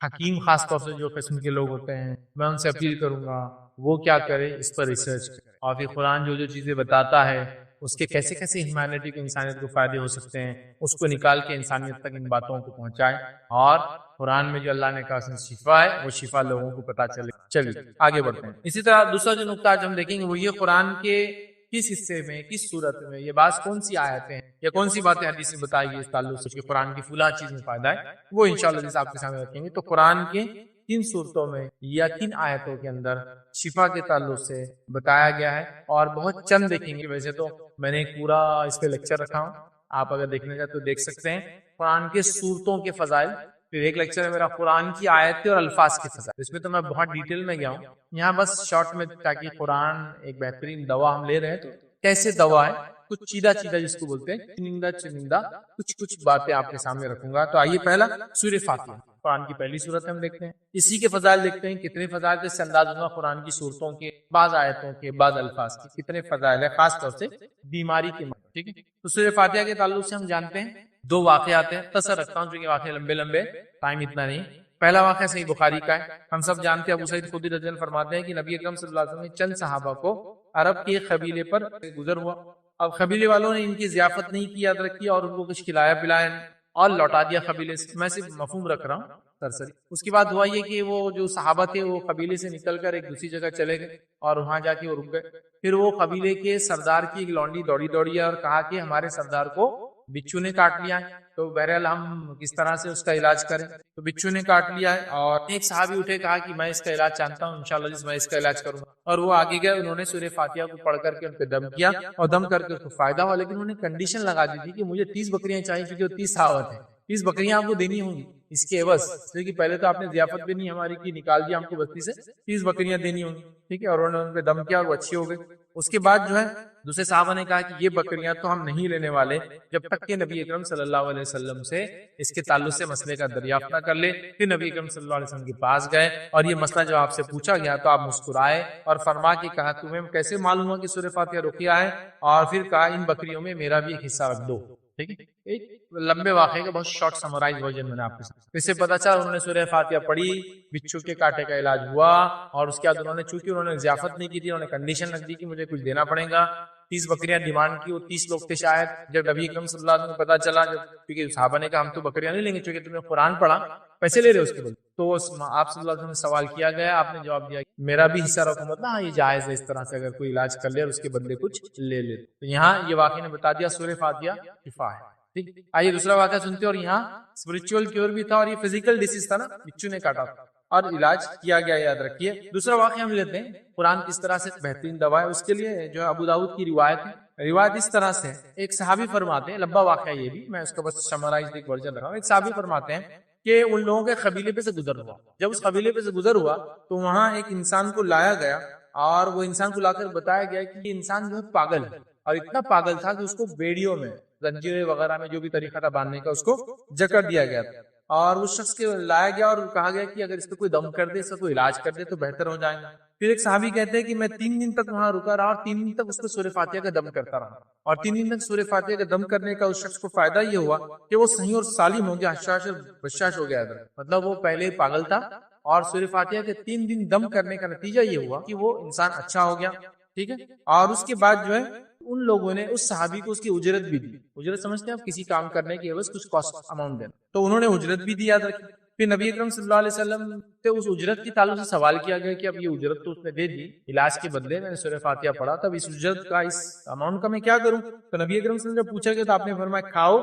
حکیم خاص طور سے جو قسم کے لوگ ہوتے ہیں، میں ان سے اپیل کروں گا وہ کیا کرے، اس پر ریسرچ کرے، اور پھر قرآن جو چیزیں بتاتا ہے اس کے کیسے کیسے ہیومینٹی کو، انسانیت کو فائدے ہو سکتے ہیں، اس کو نکال کے انسانیت تک ان باتوں کو پہنچائے، اور قرآن میں جو اللہ نے کہا شفا ہے وہ شفا لوگوں کو پتا چلے۔ چلیے آگے بڑھتے ہیں۔ اسی طرح دوسرا جو نقطہ آج ہم دیکھیں گے وہ یہ قرآن کے کس حصے میں، کس صورت میں، یہ بات کون سی آیتیں ہیں یا کون سی باتیں حدیث میں بتائی گئی اس تعلق سے کہ قرآن کی فلاں چیز میں فائدہ ہے، وہ انشاءاللہ جیسے آپ کے سامنے رکھیں گے۔ تو قرآن کے کن صورتوں میں یا کن آیتوں کے اندر شفا کے تعلق سے بتایا گیا ہے، اور بہت چند دیکھیں گے، ویسے تو میں نے ایک پورا اس پہ لیکچر رکھا ہوں، آپ اگر دیکھنا چاہتے تو دیکھ سکتے ہیں، قرآن کے صورتوں کے فضائل، پھر ایک لیکچر ہے میرا قرآن کی آیتیں اور الفاظ کے فضائل، اس میں تو میں بہت ڈیٹیل میں گیا ہوں، یہاں بس شارٹ میں، تاکہ قرآن ایک بہترین دوا ہم لے رہے ہیں تو کیسے دوا ہے، کچھ چیدہ چیدہ جس کو بولتے ہیں، چنندہ کچھ باتیں آپ کے سامنے رکھوں گا۔ تو آئیے پہلا سورہ فاتحہ، قرآن کی پہلی صورت ہم دیکھتے ہیں، اسی کے فضائل دیکھتے ہیں، کتنے فضائل سے انداز ہوگا قرآن کی صورتوں کے، بعض آیتوں کے، بعض الفاظ کے کتنے فضائل ہے، خاص طور سے بیماری کے معنی، ٹھیک ہے۔ تو سورہ فاتحہ کے تعلق سے ہم جانتے ہیں دو واقعات ہیں، تصر رکھتا ہوں چونکہ واقعے لمبے ٹائم اتنا نہیں۔ پہلا واقعہ صحیح بخاری کا ہے، ہم سب جانتے ہیں، ابو سعید خدری رضی اللہ عنہ فرماتے ہیں کہ نبی اکرم صلی اللہ علیہ وسلم نے چند صحابہ کو عرب کے قبیلے پر گزر ہوا، اب قبیلے والوں نے ان کی ضیافت نہیں کی، یاد رکھی، اور ان کو کچھ کھلایا پلایا نہیں اور لوٹا دیا قبیلے سے، میں صرف مفہوم رکھ رہا ہوں سرسری۔ اس کے بعد ہوا یہ کہ وہ جو صحابہ تھے وہ قبیلے سے نکل کر ایک دوسری جگہ چلے گئے اور وہاں جا کے وہ رک گئے، پھر وہ قبیلے کے سردار کی ایک لونڈی دوڑی اور کہا کہ ہمارے سردار کو بچھو نے کاٹ لیا ہے، تو بہرحال ہم کس طرح سے اس کا علاج کریں، تو بچھو نے کاٹ لیا ہے، اور ایک صحابی اٹھے کہا کہ میں اس کا علاج جانتا ہوں، انشاءاللہ میں اس کا علاج کروں گا، اور وہ آگے گئے، انہوں نے سورہ فاتحہ کو پڑھ کر کے ان پہ دم کیا اور دم کر کے اس کو فائدہ ہوا، لیکن انہوں نے کنڈیشن لگا دی تھی کہ مجھے 30 بکریاں چاہیے کیونکہ وہ 30 صحابہ تھے، 30 بکریاں آپ کو دینی ہوں گی اس کے عوض، اس لیے کہ پہلے تو آپ نے ضیافت بھی نہیں ہماری کی، نکال دیا ہم کو بستی سے، 30 بکریاں دینی ہوں گی، ٹھیک ہے، اور انہوں نے ان پہ دم کیا اور وہ اچھی ہو گئی۔ اس کے بعد جو ہے دوسرے صحابہ نے کہا کہ یہ بکریاں تو ہم نہیں لینے والے جب تک کہ نبی اکرم صلی اللہ علیہ وسلم سے اس کے تعلق سے مسئلے کا دریافت نہ کر لے. پھر نبی اکرم صلی اللہ علیہ وسلم کے پاس گئے اور یہ مسئلہ جب آپ سے پوچھا گیا تو آپ مسکرائے اور فرما کے کہا تمہیں کیسے معلوم ہوا کہ سورہ فاتحہ رقیہ ہے, اور پھر کہا ان بکریوں میں میرا بھی ایک حصہ رکھ دو. ٹھیک ہے, ایک لمبے واقعے کا بہت شارٹ سمرائز ورژن میں نے آپ کے ساتھ. اس سے پتا چلا انہوں نے سورہ فاتحہ پڑھی, بچھو کے کاٹے کا علاج ہوا, اور اس کے بعد انہوں نے چونکہ انہوں نے ضیافت نہیں کی تھی, انہوں نے کنڈیشن رکھ دی کہ مجھے کچھ دینا پڑے گا. 30 بکریاں ڈیمانڈ کی, وہ 30 لوگ تھے شاید. جب نبی اکرم صلی اللہ علیہ وسلم کو پتا چلا, جب کیونکہ صحابہ نے کہا ہم تو بکریاں نہیں لیں گے چونکہ تم نے قرآن پڑھا, پیسے لے رہے اس کے بدلے, تو آپ صلی اللہ علیہ وسلم سے سوال کیا گیا, آپ نے جواب دیا میرا بھی حصہ رکھو, مطلب ہاں یہ جائز ہے اس طرح سے اگر کوئی علاج کر لے اور اس کے بدلے کچھ لے لے. تو یہاں یہ واقعہ نے بتا دیا سورہ فاتحہ شفا ہے. ٹھیک, آئیے دوسرا واقعہ سنتے ہیں. اور یہاں اسپرچل کیور بھی تھا اور یہ فزیکل ڈیزیز تھا نا, بچو نے کاٹا تھا اور علاج کیا گیا, یاد رکھیے. دوسرا واقعہ ہم لیتے ہیں, قرآن کس طرح سے بہترین دوا ہے. اس کے لیے جو ابو داؤد کی روایت ہے, روایت اس طرح سے ایک صحابی فرماتے ہیں, لمبا واقعہ یہ بھی, میں اس کا بس سمرائز ایک ورژن رکھا ہوں. ایک صحابی فرماتے ہیں کہ ان لوگوں کے قبیلے پہ سے گزر ہوا. جب اس قبیلے پہ سے گزر ہوا تو وہاں ایک انسان کو لایا گیا, اور وہ انسان کو لا کر بتایا گیا کہ یہ انسان جو ہے پاگل ہے, اور اتنا پاگل تھا کہ اس کو بیڑیوں میں, زنجیریں وغیرہ میں جو بھی طریقہ تھا باندھنے کا, اس کو جکڑ دیا گیا تھا. اور اس شخص کے لایا گیا اور کہا گیا کہ اگر اس کو کوئی دم کر دے, اس کا کوئی علاج کر دے تو بہتر ہو جائے گا. پھر ایک صحابی کہتے ہیں کہ میں 3 دن تک وہاں رکا رہا, اور 3 دن تک اس کو سورہ فاتحہ کا دم کرتا رہا, اور 3 دن تک سورہ فاتحہ کا دم کرنے کا اس شخص کو فائدہ یہ ہوا کہ وہ صحیح اور سالم ہو گیا, حشاش اور بشاش ہو گیا. مطلب وہ پہلے پاگل تھا, اور سورہ فاتحہ کے 3 دن دم کرنے کا نتیجہ یہ ہوا کہ وہ انسان اچھا ہو گیا. ٹھیک ہے, اور اس کے بعد جو ہے ان لوگوں نے اس صحابی کو اس کی اجرت بھی دی. اجرت سمجھتے ہیں آپ, کسی کام کرنے کی عوض کچھ کاسٹ اماؤنٹ دینا, تو انہوں نے اجرت بھی دی, یاد رکھیں. پھر نبی اکرم صلی اللہ علیہ وسلم سے اس اجرت کی تعلق سے سوال کیا گیا کہ اب یہ اجرت تو اس نے دے دی, علاج کے بدلے میں نے سورہ فاتحہ پڑھا, تب اس اجرت کا, اس اماؤنٹ کا میں کیا کروں؟ تو نبی اکرم صلی اللہ علیہ وسلم جب پوچھا گیا تو آپ نے فرمایا کھاؤ,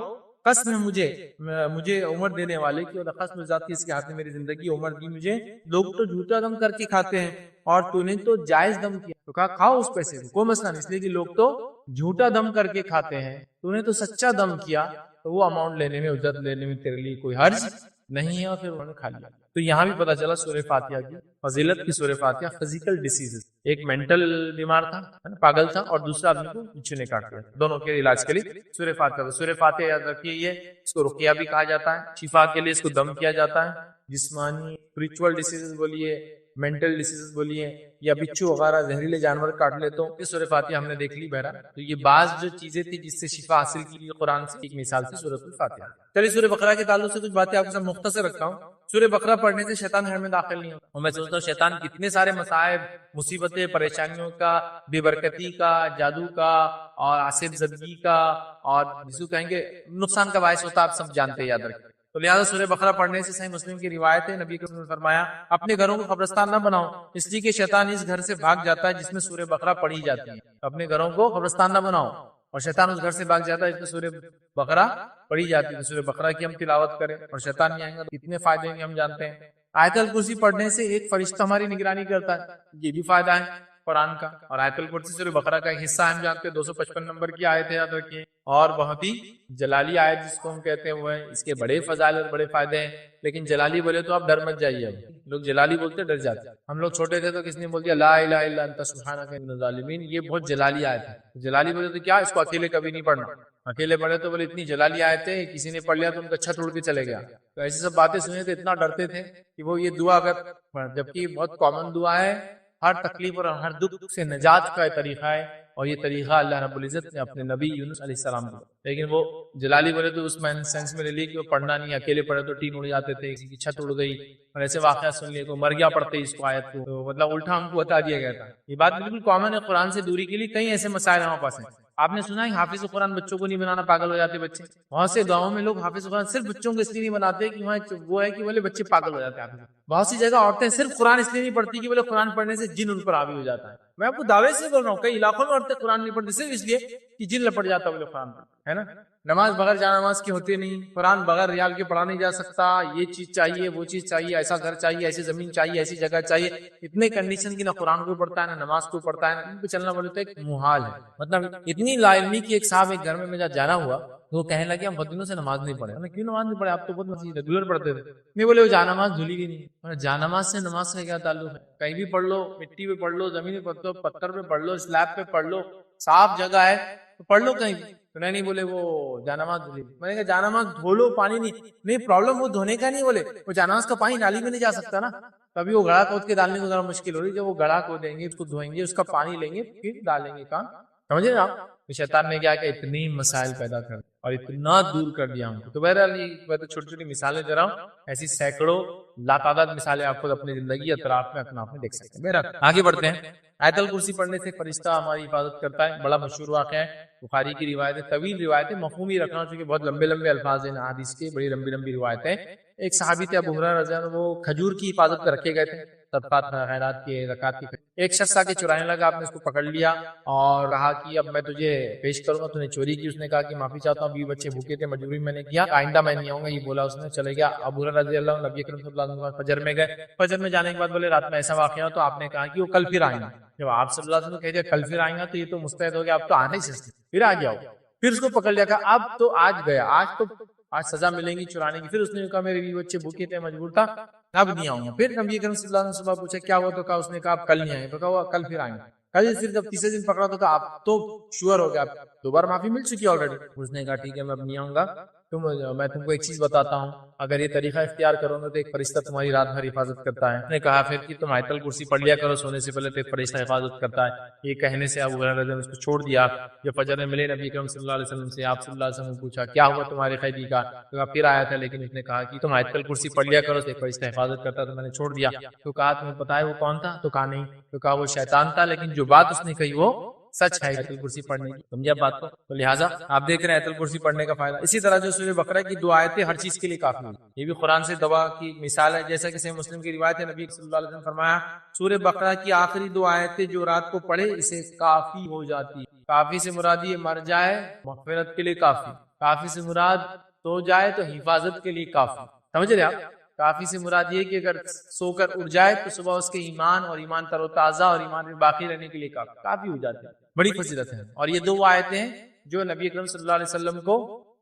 قسم مجھے عمر دینے والے کی, اور قسم ذات کی اس کے ہاتھ میں میری زندگی عمر دی مجھے, لوگ تو جھوٹا دم کر کے کھاتے ہیں اور تو نے تو جائز دم کیا. تو کہا کھاؤ اس پیسے کو, کوئی مسئلہ نہیں, اس لیے کہ لوگ تو جھوٹا دم کر کے کھاتے ہیں, تو نے تو سچا دم کیا, تو وہ اماؤنٹ لینے میں, اجرت لینے میں تیرے لیے کوئی حرج نہیں ہے. اور پھر انہوں نے کھا لیا. تو یہاں بھی پتا چلا سورہ فاتحہ کی فضیلت کی. سورہ فاتحہ فزیکل ڈیزیز, ایک مینٹل بیمار تھا, پاگل تھا, اور دوسرا آدمی کو بچھو نے کاٹ دیا, دونوں کے علاج کے لیے سورہ فاتحہ. سورہ فاتحہ یاد رکھیے, یہ اس کو رقیہ بھی کہا جاتا ہے, شفا کے لیے اس کو دم کیا جاتا ہے. جسمانی اسپرچل ڈیزیز بولیے, مینٹل ڈیزیز بولیے, یا بچھو وغیرہ زہریلے جانور کاٹ لے تو یہ سورہ فاتحہ ہم نے دیکھ لی. بہرحال تو یہ بعض جو چیزیں تھی جس سے شفا حاصل کی قرآن سے, ایک مثال تھی سورۃ الفاتحہ. چلیے سورہ بقرہ کے تعلق سے کچھ باتیں آپ کے ساتھ مختصر رکھتا ہوں. سورہ بقرہ پڑھنے سے شیطان گھر میں داخل نہیں ہوتا, اور میں سوچتا ہوں شیطان کتنے سارے مصائب, مصیبتیں, پریشانیوں کا, بے برکتی کا, جادو کا, اور آصف زدگی کا, اور جس کو کہیں گے نقصان کا باعث ہوتا, آپ سب جانتے ہیں, یاد رکھیں. تو لہٰذا سورہ بقرہ پڑھنے سے, صحیح مسلم کی روایت ہے, نبی نے فرمایا اپنے گھروں کو قبرستان نہ بناؤ, اس لیے کہ شیطان اس گھر سے بھاگ جاتا ہے جس میں سورہ بقرہ پڑھی جاتی ہے. اپنے گھروں کو قبرستان نہ بناؤ, اور شیطان اس گھر سے بھاگ جاتا ہے جس میں سورہ بقرہ پڑھی جاتی ہے. سورہ بقرہ کی ہم تلاوت کریں اور شیطان نہیں آئیں گا, کتنے فائدے ہیں ہم جانتے ہیں. آیت الکرسی پڑھنے سے ایک فرشتہ ہماری نگرانی کرتا ہے, یہ بھی فائدہ ہے قرآن کا. اور آیت الکرسی سورہ بقرہ کا ایک حصہ ہم جانتے ہیں, 255 نمبر کی آیت ہے, یاد رکھیے. اور بہت ہی جلالی آیت جس کو ہم کہتے ہیں وہ ہے, اس کے بڑے فضائل اور بڑے فائدے ہیں. لیکن جلالی بولے تو آپ ڈر مت جائیے, اب لوگ جلالی بولتے ڈر جاتے. ہم لوگ چھوٹے تھے تو کس نے بول دیا لا الہ الا انت سبحانک انی من الظالمین, یہ بہت جلالی آیت ہے. جلالی بولے تو کیا, اس کو اکیلے کبھی نہیں پڑھنا, اکیلے پڑھے تو بولے اتنی جلالی آیت ہے, کسی نے پڑھ لیا تو ان کا چھت اڑ کے چلے گیا. تو ایسی سب باتیں سنے تو اتنا ڈرتے تھے کہ وہ یہ دعا اگر, جبکہ بہت کامن دعا ہے, ہر تکلیف اور ہر دکھ سے نجات کا طریقہ ہے, اور یہ طریقہ اللہ رب العزت نے اپنے نبی یونس علیہ السلام کو. لیکن وہ جلالی بولے تو اس سینس میں لے لی کہ وہ پڑھنا نہیں, اکیلے پڑھے تو ٹین اڑ جاتے تھے, کسی کی چھت اڑ گئی, اور ایسے واقعات سن لیے تو مر گیا پڑھتے اس کو آیت کو, تو مطلب الٹا ہم کو بتا دیا گیا تھا. یہ بات بالکل کامن ہے. قرآن سے دوری کے لیے کئی ایسے مسائل ہمارے پاس ہیں. آپ نے سنا ہے حافظ قرآن بچوں کو نہیں بنانا, پاگل ہو جاتے بچے. وہاں سے گاؤں میں لوگ حافظ قرآن صرف بچوں کو اس لیے نہیں بناتے کہ وہاں وہ ہے کہ بولے بچے پاگل ہو جاتے ہیں. بہت سی جگہ عورتیں صرف قرآن اس لیے نہیں پڑھتی کہ بولے قرآن پڑھنے سے جن ان پر حاوی ہو جاتا ہے. میں آپ کو دعوے سے بول رہا ہوں, کئی علاقوں میں عورتیں قرآن نہیں پڑھتی صرف اس لیے کہ جن لپٹ جاتا بولے قرآن ہے نا. نماز بغیر جا نماز کی ہوتی نہیں, قرآن بغیر ریال کے پڑھا نہیں جا سکتا, یہ چیز چاہیے, وہ چیز چاہیے, ایسا گھر چاہیے, ایسی زمین چاہیے, ایسی جگہ چاہیے, اتنے کنڈیشن کی نہ قرآن کو پڑھتا ہے, نہ نماز کو پڑھتا ہے, ان پہ چلنا بولے تو ایک محال ہے. مطلب اتنی لا علمی کی ایک صاحب ایک گھر میں جانا ہوا, تو وہ کہنے لگے ہم بہت دنوں سے نماز نہیں پڑھے. ہم نے کیوں نماز نہیں پڑھے؟ آپ تو بہت مسجد ریگولر پڑھتے تھے. نہیں بولے وہ جانماز دھلی بھی نہیں. جانماز سے نماز کا کیا تعلق ہے؟ کہیں بھی پڑھ لو, مٹی پہ پڑھ لو, زمین پہ پڑھ لو, پتھر پہ پڑھ لو, سلیب پہ پڑھ لو, صاف جگہ ہے تو پڑھ لو کہیں بھی. تو نہیں بولے وہ جانماز دھلی. میں نے کہا جانماز دھو لو, پانی نہیں پرابلم وہ دھونے کا نہیں, بولے وہ جانماز کا پانی نالی میں نہیں جا سکتا نا, کبھی وہ گڑھا کھود کے ڈالنے کو ذرا مشکل ہو رہی ہے. جب وہ گڑھا کھودیں گے, اس کو دھوئیں گے, اس کا پانی لیں گے, پھر ڈالیں گے کام. سمجھے نا آپ؟ شیطان نے کیا کہ اتنی مسائل پیدا کر اور اتنا دور کر دیا ہم کو. تو بہرحال میں تو چھوٹی چھوٹی مثالیں دے رہا ہوں, ایسی سینکڑوں لاتعداد مثالیں آپ کو اپنی زندگی اطراف میں اپنا آپ میں دیکھ سکتے ہیں. بہرحال آگے بڑھتے ہیں. آیت الکرسی پڑھنے سے فرشتہ ہماری حفاظت کرتا ہے. بڑا مشہور واقعہ ہے, بخاری کی روایت ہے, طویل روایت ہے, مفہوم ہی رکھنا چونکہ بہت لمبے لمبے الفاظ ہیں حدیث کے, بڑی لمبی لمبی روایتیں. ایک صحابی تھے ابو ہریرہ رضی اللہ عنہ, وہ کھجور کی حفاظت پہ رکھے گئے تھے, صدقات خیرات کی زکات کی. ایک شخص آ کے چرانے لگا, آپ نے اس کو پکڑ لیا اور کہا کہ اب میں تجھے پیش کروں گا, تو نے چوری کی. اس نے کہا کہ معافی چاہتا ہوں, 20 بچے بھوکے تھے, مجبوری میں نے کیا, آئندہ میں نہیں آؤں گا, یہ بولا اس نے, چلے گیا. ابو ہریرہ رضی اللہ عنہ نبی اکرم صلی اللہ علیہ وسلم فجر میں گئے. فجر میں جانے کے بعد بولے رات میں ایسا واقعہ ہو, تو آپ نے کہا کہ وہ کل پھر آئیں گے. جب آپ صلی اللہ علیہ وسلم کہتے کل پھر آئیں گا تو یہ تو مستعد ہو گیا, اب تو آنے سے پھر آ گیا. پھر اس کو پکڑ لیا, کہا اب تو آج گیا, آج سزا ملیں گی چرانے کی. پھر اس نے کہا میرے 20 بچے بھوکے تھے, مجبور تھا, اب نہیں آؤں گا. پھر نبی کریم صلی اللہ علیہ وسلم پوچھا کیا ہوا, تو کہا اس نے کہا آپ کل نہیں آئے, تو کہا کل پھر آئیں گے. پھر جب تیسرے دن پکڑا تو کہا آپ تو شیور ہو گیا, دو بار معافی مل چکی آلریڈی. اس نے کہا ٹھیک ہے میں اب نہیں آؤں گا, میں تم کو ایک چیز بتاتا ہوں, اگر یہ طریقہ اختیار کرو گے تو ایک فرشتہ تمہاری رات بھر حفاظت کرتا ہے. اس نے کہا پھر کہ تم آیت الکرسی پڑھ لیا کرو سونے سے پہلے, تو ایک فرشتہ حفاظت کرتا ہے. یہ کہنے سے ابو ہریرہ نے اس کو چھوڑ دیا. جب فجر میں ملے نبی کریم صلی اللہ علیہ وسلم سے, آپ صلی اللہ علیہ وسلم نے پوچھا کیا ہوا تمہارے قیدی کا, تو پھر آیا تھا, لیکن اس نے کہا کہ تم آیت الکرسی پڑھ لیا کرو, ایک فرشتہ حفاظت کرتا ہے, تو میں نے چھوڑ دیا. تو کہا تمہیں پتا ہے وہ کون تھا, تو کہا نہیں. تو کہا وہ شیطان تھا, لیکن جو بات اس نے کہی وہ سچ ہے آیت الکرسی پڑھنے کی. سمجھے آپ بات کو؟ تو لہٰذا آپ دیکھ رہے ہیں آیت الکرسی پڑھنے کا فائدہ. اسی طرح جو سورہ بقرہ کی 2 آیتیں ہر چیز کے لیے کافی ہیں, یہ بھی قرآن سے دوا کی مثال ہے. جیسا کہ صحیح مسلم کی روایت ہے, نبی صلی اللہ علیہ وسلم فرمایا سورہ بقرہ کی آخری 2 آیتیں جو رات کو پڑھے اسے کافی ہو جاتی. کافی سے مراد یہ مر جائے مغفرت کے لیے کافی, کافی سے مراد سو جائے تو حفاظت کے لیے کافی. سمجھ رہے آپ؟ کافی سے مراد یہ کہ اگر سو کر اٹھ جائے تو صبح اس کے ایمان اور ایمان تر و تازہ اور ایمان میں باقی رہنے کے لیے کافی ہو جاتی ہے. بڑی فضیلت ہے. اور یہ 2 آیتیں ہیں جو نبی اکرم صلی اللہ علیہ وسلم کو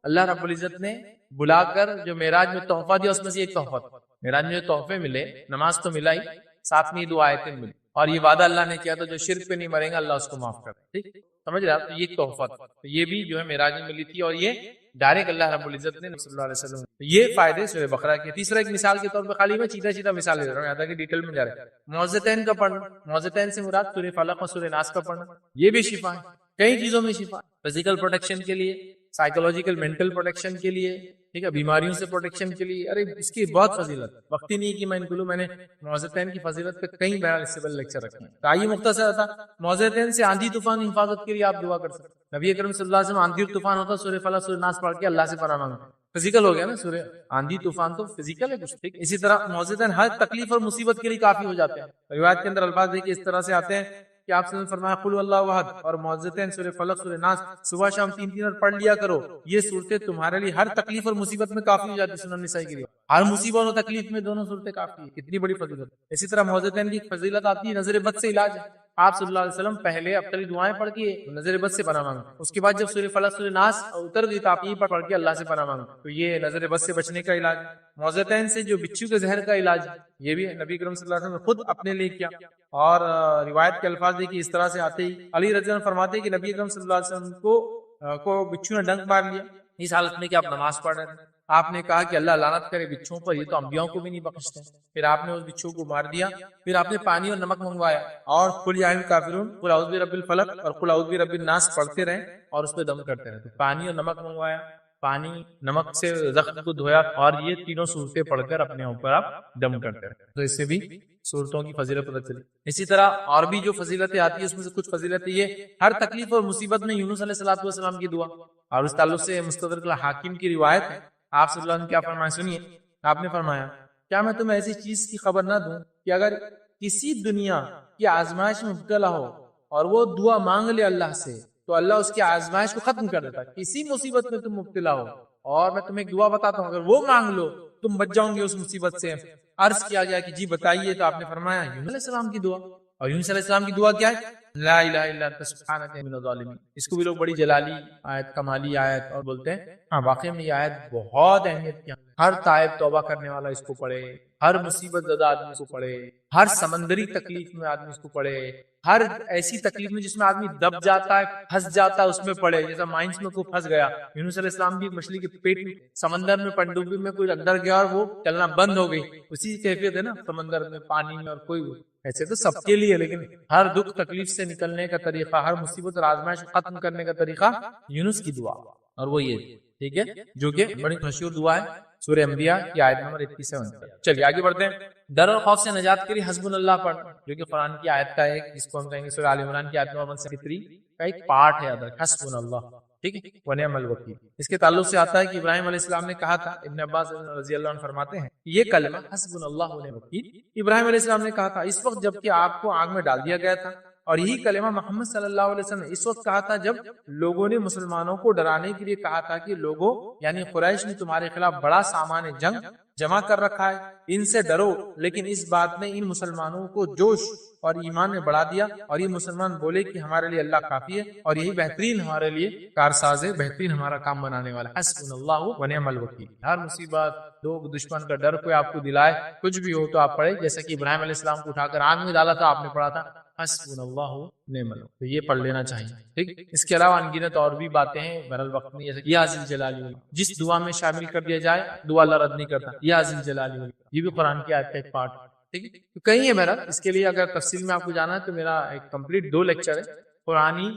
اللہ رب العزت نے بلا کر جو معراج میں تحفہ دیا, اس میں سے ایک تحفہ تھا. معراج میں جو تحفے ملے, نماز تو ملا ہی, ساتھ میں 2 آیتیں ملی. اور یہ وعدہ اللہ نے کیا تھا جو شرک پہ نہیں مرے گا اللہ اس کو معاف کرے. ٹھیک سمجھ رہے آپ؟ تو یہ ایک تحفہ تھا, تو یہ بھی جو ہے معراج میں ملی تھی, اور یہ ڈائریکٹ اللہ رب العزت نے صلی اللہ علیہ وسلم. یہ فائدے سورہ بقرہ کے. تیسرا ایک مثال کے طور پہ, خالی میں سیدھا مثال دے رہا ہوں, یہاں تک کہ ڈیٹیل میں جا رہا ہے. معوذتین کا پڑھنا, معوذتین سے مراد سورہ فلق اور سورہ ناس کا پڑھنا, یہ بھی شفا ہے. کئی چیزوں میں شفا, فزیکل پروٹیکشن کے لیے, سائیکولوجیکل مینٹل پروٹیکشن کے لیے, ٹھیک ہے, بیماریوں سے پروٹیکشن کے لیے. ارے اس کی بہت فضیلت, وقت ہی نہیں کہ میں ان کو میں نے معوذتین کی فضیلت پہ کئی بیان اس سے پہلے لیکچر رکھے ہیں. تو آئیے مختصر تھا, معوذتین سے آندھی طوفان حفاظت کے لیے آپ دعا کر سکتے. نبی اکرم صلی اللہ علیہ وسلم آندھی اور طوفان ہوتا سورہ فلق سورہ ناس پڑھ کے اللہ سے پناہ مانگتے. فزیکل ہو گیا نا, سورہ آندھی طوفان تو فزیکل ہے کچھ. ٹھیک, اسی طرح معوذتین ہر تکلیف اور مصیبت کے لیے کافی ہو جاتے ہیں. روایت کے اندر الفاظ دیکھیے اس طرح سے آتے ہیں کہ آپ سے فرمایا قل اللہ احد اور معوذتین سورہ فلق سورہ ناس صبح شام 3 بار پڑھ لیا کرو, یہ صورتیں تمہارے لیے ہر تکلیف اور مصیبت میں کافی ہو جاتی. سنن نسائی کی روایت, ہر مصیبت اور تکلیف میں دونوں صورتیں کافی ہیں. کتنی بڑی فضیلت. اسی طرح معوذتین کی فضیلت آتی ہے نظر بد سے علاج ہے. آپ صلی اللہ علیہ وسلم پہلے ابتدائی دعائیں پڑھ کے نظر بد سے پناہ مانگے, اس کے بعد جب سورہ فلق سورہ ناس اتر گئی تو آپ یہ پڑھ کے اللہ سے پناہ مانگے. تو یہ نظر بد سے بچنے کا علاج. معوذتین سے جو بچھو کے زہر کا علاج, یہ بھی نبی کریم صلی اللہ علیہ وسلم نے خود اپنے لیے کیا. اور روایت کے الفاظ دیکھیے اس طرح سے آتے ہی, علی رضی اللہ عنہ فرماتے ہیں کہ نبی اکرم صلی اللہ علیہ وسلم کو بچھو نے ڈنک مار لیا, اس حالت میں کہ آپ نماز پڑھ رہے تھے. آپ نے کہا کہ اللہ لعنت کرے بچھوں پر, یہ تو انبیاء کو بھی نہیں بخشتے. پھر آپ نے اس بچھو کو مار دیا. پھر آپ نے پانی اور نمک منگوایا اور قل یا الکافرون قل اعوذ برب الفلق اور قل اعوذ برب الناس پڑھتے رہے اور اس پہ دم کرتے رہے. پانی اور نمک منگوایا, پانی نمک سے زخم کو دھویا, اور یہ تینوں صورتیں پڑھ کر اپنے اوپر آپ دم کرتے رہے. تو اس سے بھی صورتوں کی فضیلت پتہ چلی. اسی طرح اور بھی جو فضیلتیں آتی ہیں اس میں سے کچھ فضیلتیں یہ, ہر تکلیف اور مصیبت میں یونس علیہ السلام کی دعا. اور اس تعلق سے مستدرک الحاکم کی روایت ہے, آپ صلی اللہ علیہ وسلم کیا فرمایا سنیے. آپ نے فرمایا کیا میں تمہیں ایسی چیز کی خبر نہ دوں کہ اگر کسی دنیا کی آزمائش میں مبتلا ہو اور وہ دعا مانگ لے اللہ سے تو اللہ اس کی آزمائش کو ختم کر دیتا ہے. کسی مصیبت میں تم مبتلا ہو اور میں تمہیں ایک دعا بتاتا ہوں, اگر وہ مانگ لو تم بچ جاؤ گے اس مصیبت سے. عرض کیا گیا کہ جی بتائیے, تو آپ نے فرمایا یونس علیہ السلام کی دعا. اور یونس علیہ السلام کی دعا کیا ہے؟ لا الہ الا انت سبحانک انی من الظالمین. اس کو بھی لوگ بڑی جلالی آیت، کمالی آیت اور بولتے ہیں. ہاں واقعی میں یہ آیت بہت اہمیت کی. ہر تائب توبہ کرنے والا اس کو پڑھے، ہر مصیبت زدہ آدمی اس کو پڑھے، ہر سمندری تکلیف میں آدمی اس کو پڑھے، ہر ایسی تکلیف میں جس میں آدمی دب جاتا ہے، پھنس جاتا ہے، اس میں پڑھے. جیسا مائنس میں کوئی پھنس گیا، یونس علیہ السلام بھی مچھلی کے پیٹ میں، سمندر میں پنڈوبی میں کوئی اندر گیا اور وہ چلنا بند ہو گئی. اسی کیفیت ہے نا سمندر میں، پانی میں. اور کوئی ایسے تو سب کے لیے، لیکن ہر دکھ تکلیف سے نکلنے کا طریقہ، ہر مصیبت اور آزمائش کو ختم کرنے کا طریقہ یونس کی دعا، اور وہ یہ ٹھیک ہے، جو کہ بڑی مشہور دعا ہے سورہ انبیاء کی آیت نمبر 87. چلیے آگے بڑھتے ہیں. ڈر اور خوف سے نجات کے لیے حسبنا اللہ پڑھ، جو کہ قرآن کی آیت کا ایک، جس کو ہم کہیں گے سورہ آل عمران کی آیت نمبر 173 کا ایک پارٹ ہے. ادھر حسبنا اللہ، ٹھیک ہے، ونعم الوکیل. اس کے تعلق سے آتا ہے کہ ابراہیم علیہ السلام نے کہا تھا، ابن عباس رضی اللہ عنہ فرماتے ہیں یہ کلمہ حسبنا اللہ ونعم الوکیل ابراہیم علیہ السلام نے کہا تھا اس وقت جب کہ آپ کو آگ میں ڈال دیا گیا تھا، اور یہی کلمہ محمد صلی اللہ علیہ وسلم نے اس وقت کہا تھا جب لوگوں نے مسلمانوں کو ڈرانے کے لیے کہا تھا کہ لوگوں، یعنی قریش نے تمہارے خلاف بڑا سامان جنگ جمع کر رکھا ہے، ان سے ڈرو. لیکن اس بات نے ان مسلمانوں کو جوش اور ایمان میں بڑھا دیا، اور یہ مسلمان بولے کہ ہمارے لیے اللہ کافی ہے، اور یہی بہترین ہمارے لیے کارساز ہے، بہترین ہمارا کام بنانے والا. حسبنا اللہ ونعم الوکیل. ہر مصیبت، لوگ، دشمن کا ڈر کوئی آپ کو دلائے، کچھ بھی ہو تو آپ پڑھے، جیسا کہ ابراہیم علیہ السلام کو اٹھا کر آگ میں ڈالا تھا، آپ نے پڑھا تھا حسبنا اللہ ونعم الوکیل. تو یہ پڑھ لینا چاہیے. ٹھیک، اس کے علاوہ انگنت اور بھی باتیں ہیں، بہرحال وقت نہیں، جیسے یا ذی الجلال والاکرام، جس دعا میں شامل کر دیا جائے دعا اللہ رد نہیں کرتا. یا ذی الجلال والاکرام، یہ بھی قرآن کی آیت کا ایک پارٹ. ٹھیک ہے، تو کہیں ہے میرا، اس کے لیے اگر تفصیل میں آپ کو جانا ہے تو میرا ایک کمپلیٹ 2 لیکچر ہے، قرآنی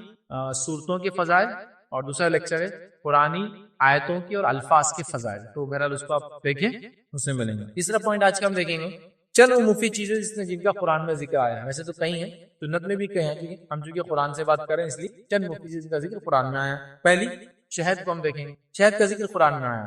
صورتوں کے فضائل، اور دوسرا لیکچر ہے قرآنی آیتوں کے اور الفاظ کے فضائل. تو بہرحال اس کو آپ دیکھیں، اس میں ملیں گے. تیسرا پوائنٹ آج کا ہم دیکھیں گے چند وہ مفید چیزیں جن کا قرآن میں ذکر آیا ہے. ویسے تو کئی ہیں، سنت میں بھی کئی ہیں، کیونکہ ہم چونکہ قرآن سے بات کریں اس لیے چند مفید چیزوں کا ذکر قرآن میں آیا. پہلی، شہد کو ہم دیکھیں گے. شہد کا ذکر قرآن میں آیا،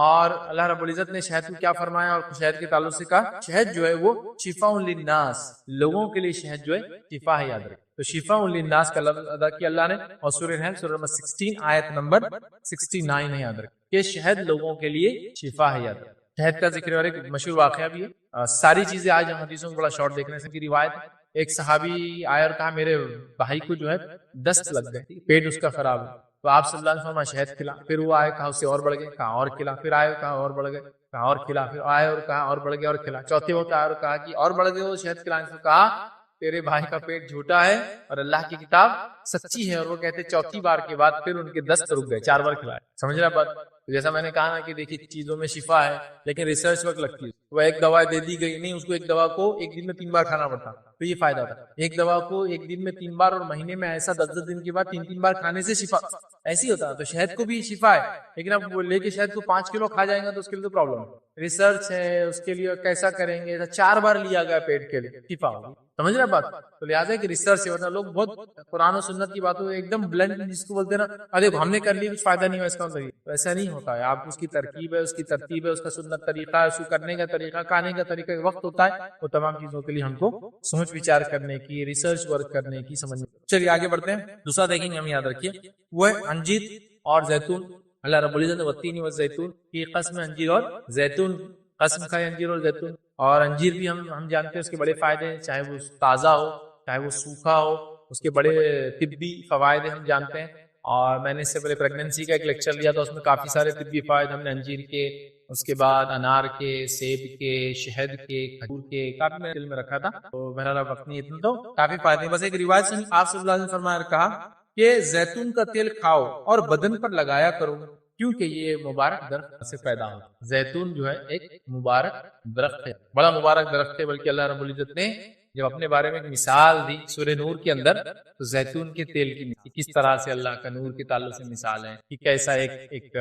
اور اللہ رب العزت نے شہد کو کیا فرمایا، اور شہد کے تعلق سے کہا شہد جو ہے وہ شفاء للناس، لوگوں کے لیے شہد جو ہے شفا ہے. یاد رکھیں، تو شفاء للناس کا لفظ ادا کیا اللہ نے، اور سورہ نحل سورہ نمبر 16 آیت نمبر 69 ہے. یاد رکھیں کہ شہد لوگوں کے لیے شفا ہے. یاد رکھیں. شہد کا ذکر اور ایک مشہور واقعہ بھی ہے. ساری چیزیں آج ہم حدیثوں کو بڑا شارٹ دیکھنے سے کی روایت. ایک صحابی آیا اور کہا میرے بھائی کو جو ہے دست لگ گئے، پیٹ اس کا خراب ہے، تو آپ صلی اللہ علیہ وسلم شہد کھلا. پھر وہ آئے، کہا اس سے اور بڑھ گئے، کہا اور کھلا. پھر آئے، کہا اور بڑھ گئے، کہا اور کھلا. پھر آئے اور کہا اور بڑھ گئے، اور کھلا. چوتھے وقت آئے اور کہا کہ اور بڑھ گئے وہ شہد کھلانے سے. کہا تیرے بھائی کا پیٹ جھوٹا ہے اور اللہ کی کتاب سچی ہے. اور وہ کہتے چوتھی بار کے بعد پھر ان کے دست رک گئے، 4 بار کھلائے. سمجھ رہا بات؟ جیسا میں نے کہا نا کہ دیکھیے چیزوں میں شفا ہے، لیکن ریسرچ وقت لگتی ہے. وہ ایک دوا دے دی گئی نہیں، اس کو ایک دوا کو ایک دن میں 3 بار کھانا پڑتا، تو یہ فائدہ تھا. ایک دوا کو ایک دن میں 3 بار، اور مہینے میں ایسا 10 دن کے بعد 3 بار کھانے سے شفا ایسی ہوتا ہے. تو شہد کو بھی شفا ہے، لیکن اب وہ لے کے شہد کو 5 کلو کھا جائیں گا تو اس کے لیے تو پرابلم ہے. ریسرچ ہے اس کے لیے، کیسا کریں گے. 4 بار لیا گیا پیٹ کے لیے، شفا ہوگی. سمجھ رہے بات؟ تو لہٰذا کہ ریسرچ سے ہوتا ہے. لوگ بہت قرآن و سنت کی باتوں ایک دم بلنڈ، جس کو بولتے ہیں نا، ارے ہم نے کر لی کچھ فائدہ نہیں ہوا اس کا مطلب. ایسا نہیں ہوتا ہے. آپ اس کی ترکیب ہے، اس کی ترتیب ہے، اس کا سنت طریقہ ہے، اس کو کرنے کا طریقہ، کھانے کا طریقہ، وقت ہوتا ہے. وہ تمام چیزوں کے لیے ہم کو سوچ وچار کرنے کی، ریسرچ ورک کرنے کی، سمجھنے. چلیے آگے بڑھتے ہیں. دوسرا دیکھیں گے ہم، یاد رکھیے وہ ہے انجیر اور زیتون. اللہ رب العزت نے والتین والزیتون کی قسم، انجیر اور زیتون قسم کا ہے، انجیر اور زیتون. اور انجیر بھی ہم جانتے ہیں اس کے بڑے فائدے ہیں، چاہے وہ تازہ ہو چاہے وہ سوکھا ہو، اس کے بڑے طبی فوائد ہم جانتے ہیں. اور میں نے اس سے پہلے پریگننسی کا ایک لیکچر لیا تھا، اس میں کافی سارے طبی فوائد ہم نے انجیر کے، اس کے بعد انار کے، سیب کے، شہد کے، کھجور کے، کافی میں دل میں رکھا تھا. تو بہرحال وقت نہیں اتنا، تو کافی فائدے. بس ایک روایت سے آپ صلی اللہ علیہ وسلم فرمایا، کہا کہ زیتون کا تیل کھاؤ اور بدن پر لگایا کرو، کیونکہ یہ مبارک درخت سے پیدا ہوتا ہے. زیتون جو ہے ایک مبارک درخت ہے، بڑا مبارک درخت ہے. بلکہ اللہ رب العزت نے جب اپنے بارے میں ایک مثال دی سورہ نور کے اندر، تو زیتون کے تیل کی کس طرح سے اللہ کا نور کے تعلق سے مثال ہے کہ کیسا ایک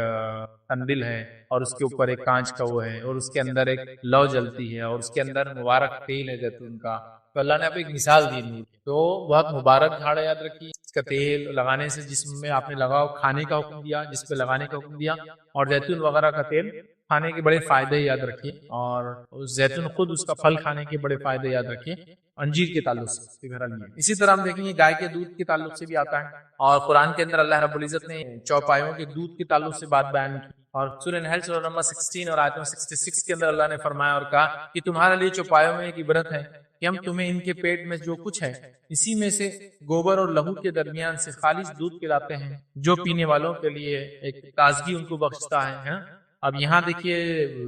قندیل ہے، اور اس کے اوپر ایک کانچ کا وہ ہے، اور اس کے اندر ایک لو جلتی ہے، اور اس کے اندر مبارک تیل ہے زیتون کا. تو اللہ نے آپ ایک مثال دی نور. تو بہت مبارک جھاڑ ہے، یاد رکھیے. اس کا تیل لگانے سے جسم میں آپ نے لگاؤ، کھانے کا حکم دیا، جس پہ لگانے کا حکم دیا. اور زیتون وغیرہ کا تیل کھانے کے بڑے فائدے یاد رکھیے. اور زیتون خود اس کا پھل کھانے کے بڑے فائدے یاد رکھیے. انجیر کے تعلق سے اسی طرح ہم دیکھیں گے گائے کے دودھ کے تعلق سے بھی آتا ہے. اور قرآن کے اندر اللہ رب العزت نے چوپایوں کے دودھ کے تعلق سے بات بیان کی. اور سورہ نحل سورہ نمبر 16 اور آیت نمبر 66 کے اندر اللہ نے فرمایا اور کہا کہ تمہارے لیے چوپایوں میں ایک عبرت ہے کہ ہم تمہیں ان کے پیٹ میں جو کچھ ہے اسی میں سے گوبر اور لہو کے درمیان سے خالص دودھ پلاتے ہیں جو پینے والوں کے لیے ایک تازگی ان کو بخشتا ہے۔ اب یہاں دیکھیے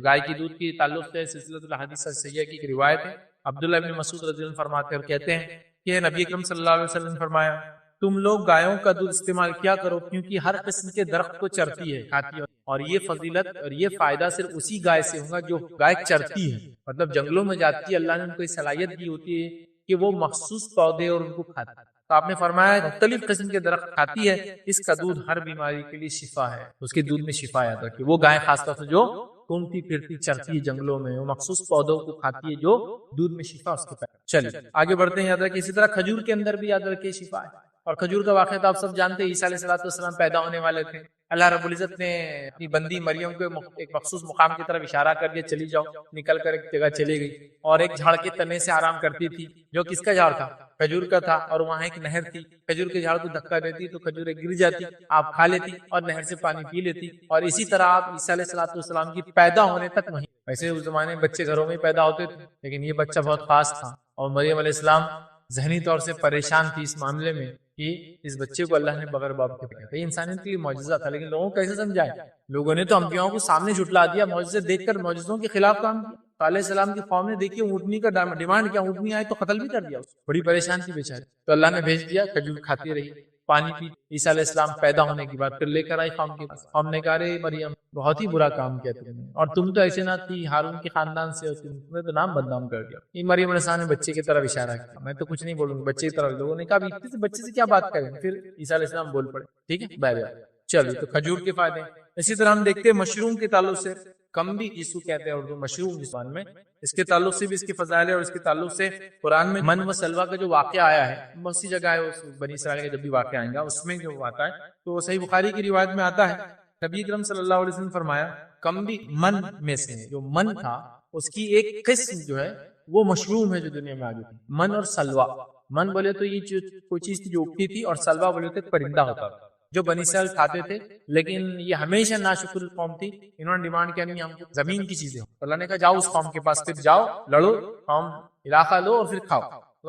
گائے کی دودھ کی تعلق سے سلسلۃ الحدیث الصحیحہ کی ایک روایت ہے، عبداللہ بن مسعود رضی اللہ عنہ فرماتے ہیں اور کہتے ہیں کہ نبی اکرم صلی اللہ علیہ وسلم نے فرمایا تم لوگ گایوں کا دودھ استعمال کیا کرو کیونکہ ہر قسم کے درخت کو چرتی ہے، کھاتی ہے، اور یہ فضیلت اور یہ فائدہ صرف اسی گائے سے ہوگا جو گائے چرتی ہے، مطلب جنگلوں میں جاتی ہے، اللہ نے ان کو یہ صلاحیت دی ہوتی ہے کہ وہ مخصوص پودے اور ان کو کھاتی ہے۔ تو آپ نے فرمایا مختلف قسم کے درخت کھاتی ہے، اس کا دودھ ہر بیماری کے لیے شفا ہے، اس کے دودھ میں شفا یاد رکھیے۔ وہ گائے خاص طور سے جو گھومتی پھرتی چرتی ہے جنگلوں میں، وہ مخصوص پودوں کو کھاتی ہے جو دودھ میں شفا اس کے پیدا۔ چلیے آگے بڑھتے ہیں، یاد رکھیے اسی طرح کھجور کے اندر بھی یاد رکھیے شفا ہے، اور کھجور کا واقعہ تو آپ سب جانتے ہیں، عیسیٰ علیہ السلام پیدا ہونے والے تھے، اللہ رب العزت نے اپنی بندی مریم کو ایک مخصوص مقام کی طرف اشارہ کر دیا، چلی جاؤ، نکل کر ایک جگہ چلی گئی، اور ایک جھاڑ کے تنے سے آرام کرتی تھی جو کس کا جھاڑ تھا؟ کھجور کا تھا، اور وہاں ایک نہر تھی، کھجور کے جھاڑ کو دھکا دیتی تو کھجوریں گر جاتی، آپ کھا لیتی اور نہر سے پانی پی لیتی، اور اسی طرح آپ عیسیٰ علیہ السلام کی پیدا ہونے تک وہیں۔ ویسے اس زمانے میں بچے گھروں میں پیدا ہوتے تھے، لیکن یہ بچہ بہت خاص تھا، اور مریم علیہ السلام ذہنی طور سے پریشان تھی اس معاملے میں کہ اس بچے کو اللہ نے بغیر باپ کے پیدا کیا۔ یہ انسانیت کے لیے معجزہ تھا، لیکن لوگوں کو کیسے سمجھائے؟ لوگوں نے تو انبیاءوں کو سامنے جھٹلا دیا، معجزے دیکھ کر معجزوں کے خلاف کام کیا۔ علیہ السلام کی قوم نے دیکھیے اونٹنی کا ڈیمانڈ کیا، اونٹنی آئے تو قتل بھی کر دیا، بڑی پریشان تھی بیچاری، تو اللہ نے بھیج دیا، کھجور کھاتی رہی، پانی پی۔ عیسیٰ علیہ السلام پیدا ہونے کی بات پھر لے کر آئی قوم کے پاس، قوم نے کہا رے مریم بہت ہی برا کام کیا تم نے، اور تم تو ایسے نہ تھی، ہارون کے خاندان سے ہو، تم نے تو نام بدنام کر دیا۔ یہ مریم علیہ السلام نے بچے کی طرف اشارہ کیا، میں تو کچھ نہیں بولوں گا، بچے کی طرف۔ لوگوں نے کہا اتنے سے بچے سے کیا بات کریں، پھر عیسیٰ علیہ السلام بول پڑے، ٹھیک ہے بائے بائے۔ چلیے تو کھجور کے فائدے۔ اسی طرح ہم دیکھتے ہیں مشروم کے تعلق سے، کمبی جسو کہتے ہیں اردو، مشروم جس زبان میں، اس کے تعلق سے بھی اس کے فضائل ہے، اور اس کے تعلق سے قرآن میں من و سلوہ کا جو واقعہ آیا ہے، بہت سی جگہ ہے، بنی اسرائیل کا جب بھی واقعہ آئے گا اس میں جو آتا ہے، تو صحیح بخاری کی روایت میں آتا ہے، نبی اکرم صلی اللہ علیہ وسلم نے فرمایا کمبی من میں سے ہے، جو من تھا اس کی ایک قسم جو ہے وہ مشروم ہے جو دنیا میں آ گئی تھی، من اور سلوہ۔ من بولے تو یہ کوئی چیز تھی جو اگتی تھی، اور سلوہ بولے تو پرندہ ہوتا تھا جو بنی اسرائیل کھاتے تھے، لیکن یہ ہمیشہ ناشکر قوم تھی، انہوں نے ڈیمانڈ کیا نہیں ہم کو زمین کی چیزیں ہوں، اللہ نے کہا جاؤ اس قوم کے پاس، پھر جاؤ لڑو، قوم علاقہ لو اور پھر کھاؤ،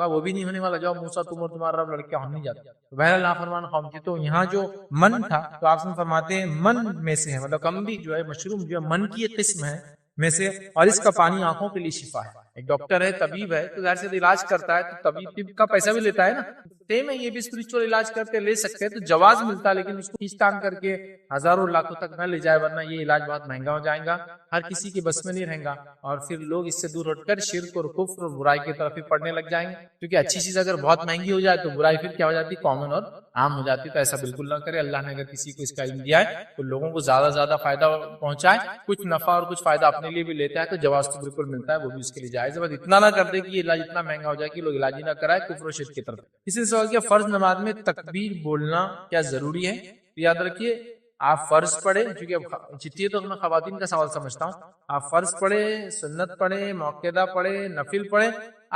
وہ بھی نہیں ہونے والا، جاؤ موسیٰ تم اور تمہارا رب لڑکے ہم نہیں جاتے، تو بہرحال نافرمان قوم تھی۔ تو یہاں جو من تھا تو آپ فرماتے ہیں من میں سے ہے، مطلب کمبی جو ہے مشروم جو ہے من کی ایک قسم ہے میں سے، اور اس کا پانی آنکھوں کے لیے شفا ہے۔ ایک ڈاکٹر ہے، طبیب ہے، تو ظاہر سے علاج کرتا ہے، تو طبیب کا پیسہ بھی لیتا ہے نا، سیم ہے، یہ بھی اسپرچول علاج کرتے لے سکتے ہیں، تو جواز ملتا ہے، لیکن اس کو کھینچتان کر کے ہزاروں لاکھوں تک نہ لے جائے، ورنہ یہ علاج بہت مہنگا ہو جائے گا، ہر کسی کے بس میں نہیں رہے گا، اور پھر لوگ اس سے دور ہٹ کر شرک اور کفر اور برائی کی طرف ہی پڑھنے لگ جائیں گے، کیونکہ اچھی چیز اگر بہت مہنگی ہو جائے تو برائی پھر کیا ہو جاتی ہے، کامن اور عام ہو جاتی ہے۔ تو ایسا بالکل نہ کرے، اللہ نے اگر کسی کو اس کا علم دیا ہے تو لوگوں کو زیادہ زیادہ فائدہ پہنچائے، کچھ نفع اور کچھ فائدہ اپنے لیے بھی لیتا ہے تو جواز تو بالکل ملتا ہے، وہ بھی اس کے لیے جائز ہے، بس اتنا نہ کر دے کہ یہ علاج اتنا مہنگا ہو جائے کہ لوگ علاج ہی نہ کرائے، کفر و شرک کی طرف۔ اسی نے سوال کیا فرض نماز میں تکبیر بولنا کیا ضروری ہے؟ یاد رکھیے آپ فرض پڑھے، چونکہ چٹھی تو میں خواتین کا سوال سمجھتا ہوں، آپ فرض پڑھے، سنت پڑھے، موقعہ پڑھے، نفل پڑھے،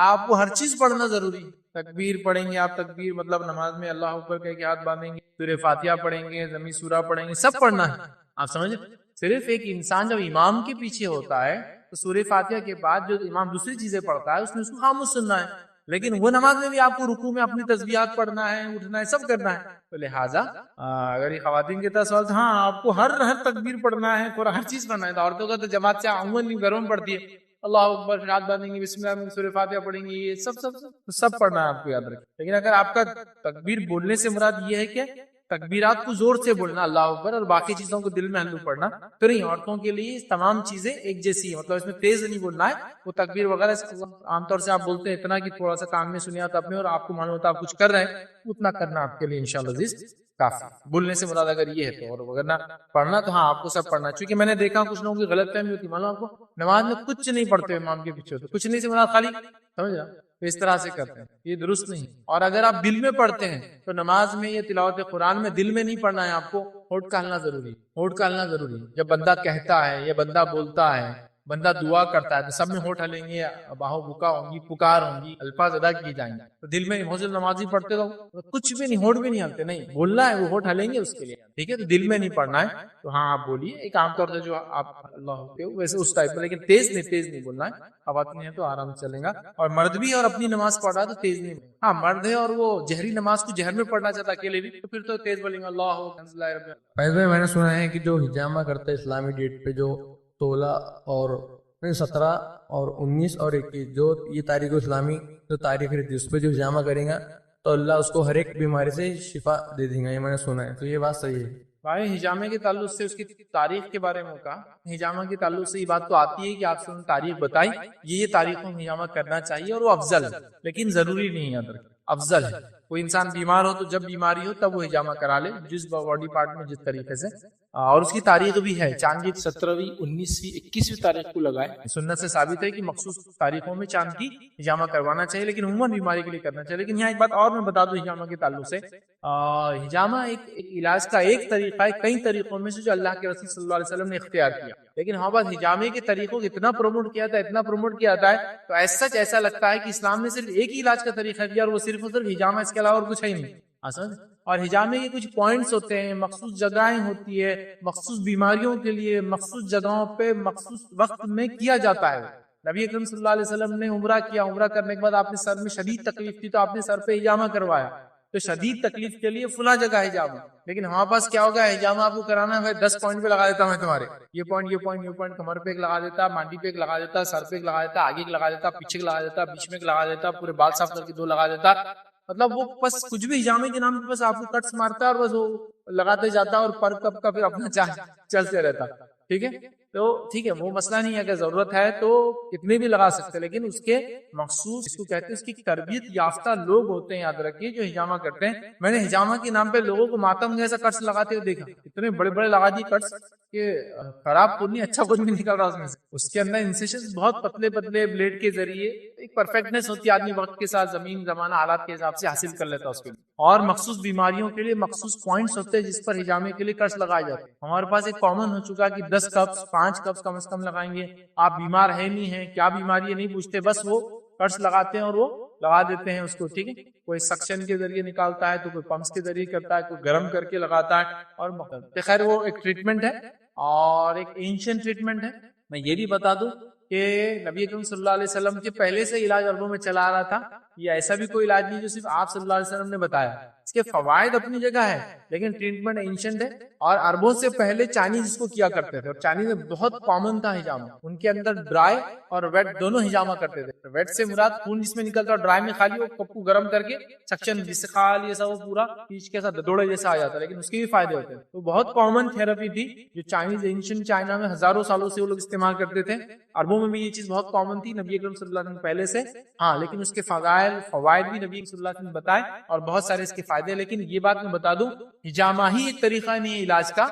آپ کو ہر چیز پڑھنا ضروری ہے۔ تکبیر پڑھیں گے آپ، تکبیر مطلب نماز میں اللہ اکبر کہہ کے ہاتھ باندھیں گے، سورہ فاتحہ پڑھیں گے، ضمی سورہ پڑھیں گے، سب پڑھنا ہے، آپ سمجھے؟ صرف ایک انسان جب امام کے پیچھے ہوتا ہے تو سورہ فاتحہ کے بعد جو امام دوسری چیزیں پڑھتا ہے اس میں اس کو خاموش سننا ہے، لیکن وہ نماز میں بھی آپ کو رکوع میں اپنی تسبیحات پڑھنا ہے، اٹھنا ہے، سب کرنا ہے۔ تو لہٰذا اگر یہ خواتین کے سوال تو ہاں آپ کو ہر تکبیر پڑھنا ہے، ہر چیز پڑھنا ہے۔ عورتوں کا تو جماعت سے عموماً گھروں میں پڑھتی ہے، اللہ اکبر، ہاتھ باندھیں گے، بسم اللہ، سورہ فاتحہ پڑھیں گے، یہ سب پڑھنا ہے آپ کو، یاد رکھیں۔ لیکن اگر آپ کا تکبیر بولنے سے مراد یہ ہے کہ تکبیرات کو زور سے بولنا اللہ اکبر، اور باقی چیزوں کو دل میں ہلو پڑھنا، تو نہیں، عورتوں کے لیے تمام چیزیں ایک جیسی ہیں، مطلب اس میں تیز نہیں بولنا ہے، وہ تکبیر وغیرہ عام طور سے آپ بولتے ہیں اتنا کہ تھوڑا سا کام میں سنیا تو اپنے، اور آپ کو معلوم ہوتا ہے آپ کچھ کر رہے ہیں، اتنا کرنا آپ کے لیے انشاءاللہ عزیز کافی۔ بولنے سے مراد اگر یہ ہے تو، اور وغیرہ پڑھنا تو ہاں آپ کو سب پڑھنا، چونکہ میں نے دیکھا کچھ لوگوں کی غلط فہمی ہوتی، معلوم آپ کو نماز میں کچھ نہیں پڑھتے امام کے پیچھے ہوتے، کچھ نہیں سے مراد خالی، سمجھ رہا، تو اس طرح سے کرتے ہیں، یہ درست نہیں۔ اور اگر آپ دل میں پڑھتے ہیں تو نماز میں یہ تلاوت قرآن میں دل میں نہیں پڑھنا ہے، آپ کو ہونٹ کا ہلنا ضروری ہے، ہونٹ کا ہلنا ضروری ہے۔ جب بندہ کہتا ہے یا بندہ بولتا ہے بندہ دعا کرتا ہے تو سب میں ہونٹ ہلیں گے، باہو بکا ہوں گی، پکار ہوں گی، الفاظ ادا کیے جائیں گے، تو دل میں بہت سے نمازی پڑھتے رہو کچھ بھی نہیں، ہونٹ بھی نہیں ہلتے، نہیں بولنا ہے، وہ ہونٹ ہلیں گے اس کے لیے، ٹھیک ہے، تو دل میں نہیں پڑھنا ہے، تو ہاں آپ بولیے ایک عام طور سے جو آپ اللہ ہوتے ہو ویسے اس ٹائپ میں، لیکن تیز نہیں بولنا ہے، خواتین ہیں تو آرام سے چلیں گا، اور مرد بھی اور اپنی نماز پڑھ رہا ہے تو تیز نہیں، ہاں مرد ہے اور وہ جہری نماز کو جہر میں پڑھنا چاہتا اکیلے بھی، تو پھر تو تیز بولیں گے اللہ فیض بھائی، میں نے سنا ہے کہ جو ہجامہ کرتا ہے اسلامی ڈیٹ پہ، جو 16 اور 17 اور 19 اور 21 جو یہ تاریخ اسلامی جو تاریخ رہتی ہے اس پہ جو ہجامہ کریں گا تو اللہ اس کو ہر ایک بیماری سے شفا دے دیں گا، یہ میں نے سنا ہے، تو یہ بات صحیح ہے؟ بھائی ہجامے کے تعلق سے اس کی تاریخ کے بارے میں کہا، ہجامہ کے تعلق سے یہ بات تو آتی ہے کہ آپ سے تاریخ بتائی، یہ تاریخوں میں ہجامہ کرنا چاہیے اور وہ افضل ہے، لیکن ضروری نہیں ہے، افضل ہے، کوئی انسان بیمار ہو تو جب بیماری ہو تب وہ ہجامہ کرا لے جس باڈی پارٹ میں جس طریقے سے، اور اس کی تاریخ بھی ہے، چاند کی 17ویں 19ویں 21ویں تاریخ کو لگائے، سنت سے ثابت ہے کہ مخصوص تاریخوں میں چاند کی ہجامہ کروانا چاہیے، لیکن عموماً بیماری کے لیے کرنا چاہیے۔ لیکن یہاں ایک بات اور میں بتا دوں ہجامہ کے تعلق سے، ہجامہ ایک علاج کا ایک طریقہ ہے کئی طریقوں میں سے جو اللہ کے رسول صلی اللہ علیہ وسلم نے اختیار کیا، لیکن ہاں بات ہجامے کے طریقوں کو اتنا پروموٹ کیا تھا تو ایسا لگتا ہے کہ اسلام نے صرف ایک ہی علاج کا طریقہ دیا اور وہ صرف ہجامہ، اس کے علاوہ اور کچھ ہے ہی نہیں، اور ہجامے کے کچھ پوائنٹس ہوتے ہیں، مخصوص جگہیں ہوتی ہے، مخصوص بیماریوں کے لیے مخصوص جگہوں پہ مخصوص وقت میں کیا جاتا ہے۔ نبی اکرم صلی اللہ علیہ وسلم نے عمرہ کیا، عمرہ کرنے کے بعد آپ نے سر میں شدید تکلیف تھی تو آپ نے سر پہ ہجامہ کروایا، تو شدید تکلیف کے لیے فلاں جگہ ہجامہ، لیکن ہمارے پاس کیا ہوگا، ہجامہ آپ کو کرانا ہے 10 پوائنٹ پہ لگا دیتا میں تمہارے، یہ پوائنٹ کمر پہ ایک لگا دیتا، مانڈی پہ ایک لگا دیتا، سر پہ ایک لگا دیتا، آگے ایک لگا دیتا، پیچھے ایک لگا دیتا، بیچ میں ایک لگا دیتا، پورے بال صاف کر کے 2 لگا دیتا، مطلب وہ بس کچھ بھی ہجامے کے نام پہ بس آپ کو کٹس مارتا ہے اور بس وہ لگاتے جاتا اور پر کب کا پھر اپنا چلتے رہتا، ٹھیک ہے، تو ٹھیک ہے وہ مسئلہ نہیں ہے، اگر ضرورت ہے تو کتنے بھی لگا سکتے، لیکن اس کے مخصوص اس کو کہتے ہیں اس کی تربیت یافتہ لوگ ہوتے ہیں، یاد رکھیے، جو ہجامہ کرتے ہیں۔ میں نے ہجامہ کے نام پہ لوگوں کو ماتم جیسا کٹس لگاتے ہوئے دیکھا، اتنے بڑے بڑے لگا دیے کٹس کہ خراب خود نہیں، اچھا خود نہیں نکل رہا اس میں سے، اس کے اندر انسیشن بہت پتلے پتلے بلیڈ کے ذریعے، ایک پرفیکٹنیس ہوتی ہے، آدمی وقت کے ساتھ زمین زمانہ حالات کے حساب سے حاصل کر لیتا اس کے لیے، اور مخصوص بیماریوں کے لیے مخصوص پوائنٹس ہوتے ہیں جس پر ہجامے کے لیے کٹس لگائے جاتے ہیں۔ ہمارے پاس ایک کامن ہو چکا کہ 10 کپس 5 کپس کم از کم لگائیں گے، آپ بیمار ہے نہیں ہیں، کیا بیماری ہے نہیں پوچھتے، بس وہ کٹس لگاتے ہیں اور وہ لگا دیتے ہیں اس کو، ٹھیک ہے، کوئی سکشن کے ذریعے نکالتا ہے تو کوئی پمپس کے ذریعے کرتا ہے، کوئی گرم کر کے لگاتا ہے، اور خیر وہ ایک ٹریٹمنٹ ہے اور ایک اینشنٹ ٹریٹمنٹ ہے۔ میں یہ بھی بتا دوں کہ نبی اکرم صلی اللہ علیہ وسلم کے پہلے سے علاج عربوں میں چلا آ رہا تھا، یہ ایسا بھی کوئی علاج نہیں جو صرف آپ صلی اللہ علیہ وسلم نے بتایا، اس کے فوائد اپنی جگہ ہے لیکن ٹریٹمنٹ اینشنٹ ہے، اور عربوں سے پہلے چائنیز اس کو کیا کرتے تھے، اور چائنیز میں بہت کامن تھا ہجامہ، ان کے اندر ڈرائی اور ویٹ دونوں ہجامہ کرتے تھے، ویٹ سے مراد خون جس میں نکلتا، اور ڈرائی میں خالی وہ کپ کو گرم کر کے سکشن جس سے خالی ایسا وہ پورا پیچ کے ساتھ دوڑے جیسا آ جاتا، لیکن اس کے بھی فائدے ہوتے ہیں، تو بہت کامن تھراپی تھی جو چائنیز اینشنٹ چائنا میں ہزاروں سالوں سے وہ لوگ استعمال کرتے تھے، عربوں میں بھی یہ چیز بہت کامن تھی نبی اکرم صلی اللہ علیہ وسلم پہلے سے، ہاں لیکن اس کے فوائد بھی نبی صلی اللہ علیہ وسلم بتائے اور بہت سارے اس کے فائدے، لیکن یہ بات میں بتا دوں ہجامہ ہی ایک طریقہ نہیں ہے علاج کا،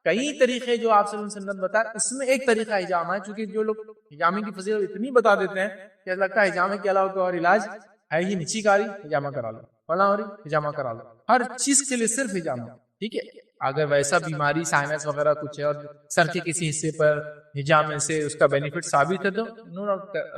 کئی طریقے جو آپ صلی اللہ علیہ وسلم بتائے اس میں ایک طریقہ ہجامہ ہے، چونکہ جو لوگ ہجامے کی فضیلت اتنی بتا دیتے ہیں کہ لگتا ہے ہجامے کے علاوہ کوئی اور علاج ہے ہی، نیچی کاری ہجامہ کرا لو، فلاں اور ہجامہ کرا لو، ہر چیز کے لیے صرف ہجامہ، ٹھیک ہے، اگر ویسا بیماری سائنس وغیرہ کچھ ہے اور سر کے کسی حصے پر ہجامے سے اس کا بینیفٹ ثابت ہے تو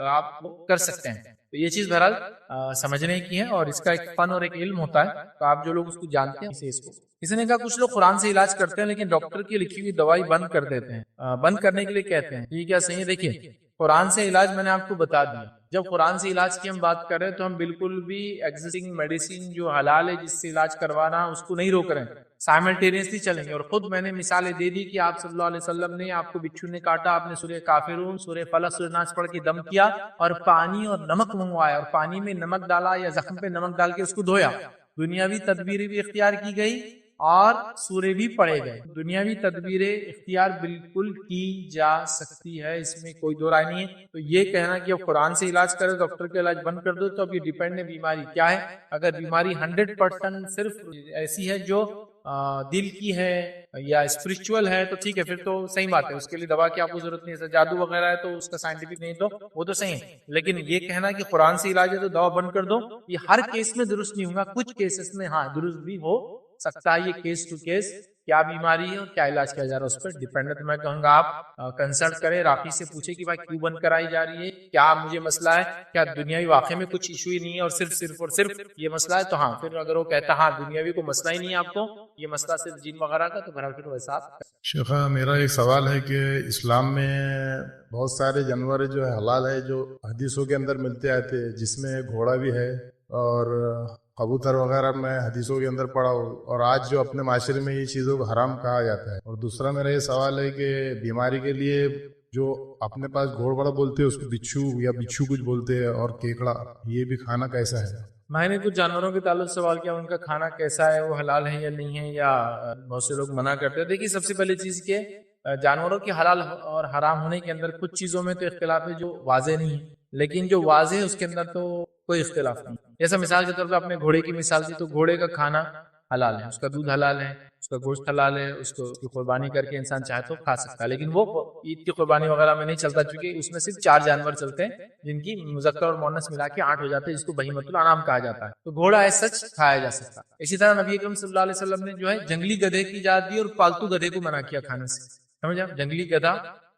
آپ کر سکتے ہیں، تو یہ چیز بہرحال سمجھنے کی ہے، اور اس کا ایک فن اور ایک علم ہوتا ہے، تو آپ جو لوگ اس کو جانتے ہیں اس کو، کسی نے کہا کچھ لوگ قرآن سے علاج کرتے ہیں لیکن ڈاکٹر کی لکھی ہوئی دوائی بند کر دیتے ہیں، بند کرنے کے لیے کہتے ہیں، یہ کیا صحیح ہے؟ دیکھیے قرآن سے علاج میں نے آپ کو بتا دیا، جب قرآن سے علاج کی ہم بات کر رہے ہیں تو ہم بالکل بھی ایگزسٹنگ میڈیسن جو حلال ہے جس سے علاج کروانا اس کو نہیں روک رہے ہیں، سائملٹینیسلی چلیں گے، اور خود میں نے مثالیں دے دی کہ آپ صلی اللہ علیہ وسلم نے آپ کو بچھو نے کاٹا، آپ نے سورہ کافرون، سورہ فلق، سورہ ناس پڑھ کے دم کیا اور پانی اور نمک منگوایا، اور پانی میں نمک ڈالا یا زخم پہ نمک ڈال کے اس کو دھویا، دنیاوی تدبیریں بھی اختیار کی گئی اور سورے بھی پڑھے گئے، دنیاوی تدبیریں اختیار بالکل کی جا سکتی ہے، اس میں کوئی دو رائے نہیں ہے، تو یہ کہنا کہ اب قرآن سے علاج کرے ڈاکٹر کا علاج بند کر دو تو اب یہ ڈیپینڈ ہے بیماری کیا ہے، اگر بیماری 100% صرف ایسی ہے جو دل کی ہے یا اسپرچول ہے تو ٹھیک ہے، پھر تو صحیح بات ہے، اس کے لیے دوا کی آپ کو ضرورت نہیں ہے، جادو وغیرہ ہے تو اس کا سائنٹیفک نہیں تو وہ تو صحیح ہے، لیکن یہ کہنا کہ قرآن سے علاج ہے تو دوا بند کر دو، یہ ہر کیس میں درست نہیں ہوگا، کچھ کیسز میں ہاں درست بھی ہو سکتا ہے، یہ کیس ٹو کیس کیا بیماری ہے اور کیا علاج کیا جا رہا ہے، اس پر ڈیپینڈ ہے. تو میں کہوں گا آپ کنسلٹ کریں، راقی سے پوچھیں کہ بھائی کیوں بند کرائی جا رہی ہے، کیا مجھے مسئلہ ہے، کیا دنیاوی واقعے میں کچھ ایشو ہی نہیں ہے اور صرف یہ مسئلہ ہے. تو ہاں پھر اگر وہ کہتا ہے ہاں دنیاوی کوئی مسئلہ ہی نہیں ہے آپ کو، یہ مسئلہ صرف جن وغیرہ کا، تو بہرحال پھر ویسا آپ شیخ میرا ایک سوال ہے کہ اسلام میں بہت سارے جانور جو ہے حلال ہے، جو حدیثوں کے اندر ملتے آتے ہیں، جس میں گھوڑا بھی ہے اور کبوتر وغیرہ میں حدیثوں کے اندر پڑھا ہو، اور آج جو اپنے معاشرے میں یہ چیزوں کو حرام کہا جاتا ہے. اور دوسرا میرا یہ سوال ہے کہ بیماری کے لیے جو اپنے پاس گھوڑ بڑا بولتے ہیں اس کو بچھو یا بچھو کچھ بولتے ہیں، اور کیکڑا، یہ بھی کھانا کیسا ہے؟ میں نے کچھ جانوروں کے تعلق سوال کیا ان کا کھانا کیسا ہے، وہ حلال ہے یا نہیں ہے، یا بہت سے لوگ منع کرتے ہیں. دیکھیے سب سے پہلی چیز کہ جانوروں کے حلال اور حرام ہونے کے اندر کچھ چیزوں میں تو اختلاف ہے جو واضح نہیں ہے، لیکن جو واضح ہے اس کے اندر تو کوئی اختلاف نہیں. جیسا مثال کے طور پہ اپنے گھوڑے کی مثال دی، تو گھوڑے کا کھانا حلال ہے، اس کا دودھ حلال ہے، اس کا گوشت حلال ہے، اس کو کی قربانی کر کے انسان چاہے تو کھا سکتا ہے. لیکن وہ عید کی قربانی وغیرہ میں نہیں چلتا، چونکہ اس میں صرف 4 جانور چلتے ہیں جن کی مذکر اور مؤنث ملا کے 8 ہو جاتے ہیں، جس کو بہیمۃ الانعام کہا جاتا ہے. تو گھوڑا ہے سچ کھایا جا سکتا. اسی طرح نبی اکرم صلی اللہ علیہ وسلم نے جو ہے جنگلی گدھے کی اجازت دی اور پالتو گدھے کو منع کیا کھانے سے. سمجھا؟ جنگلی گدھا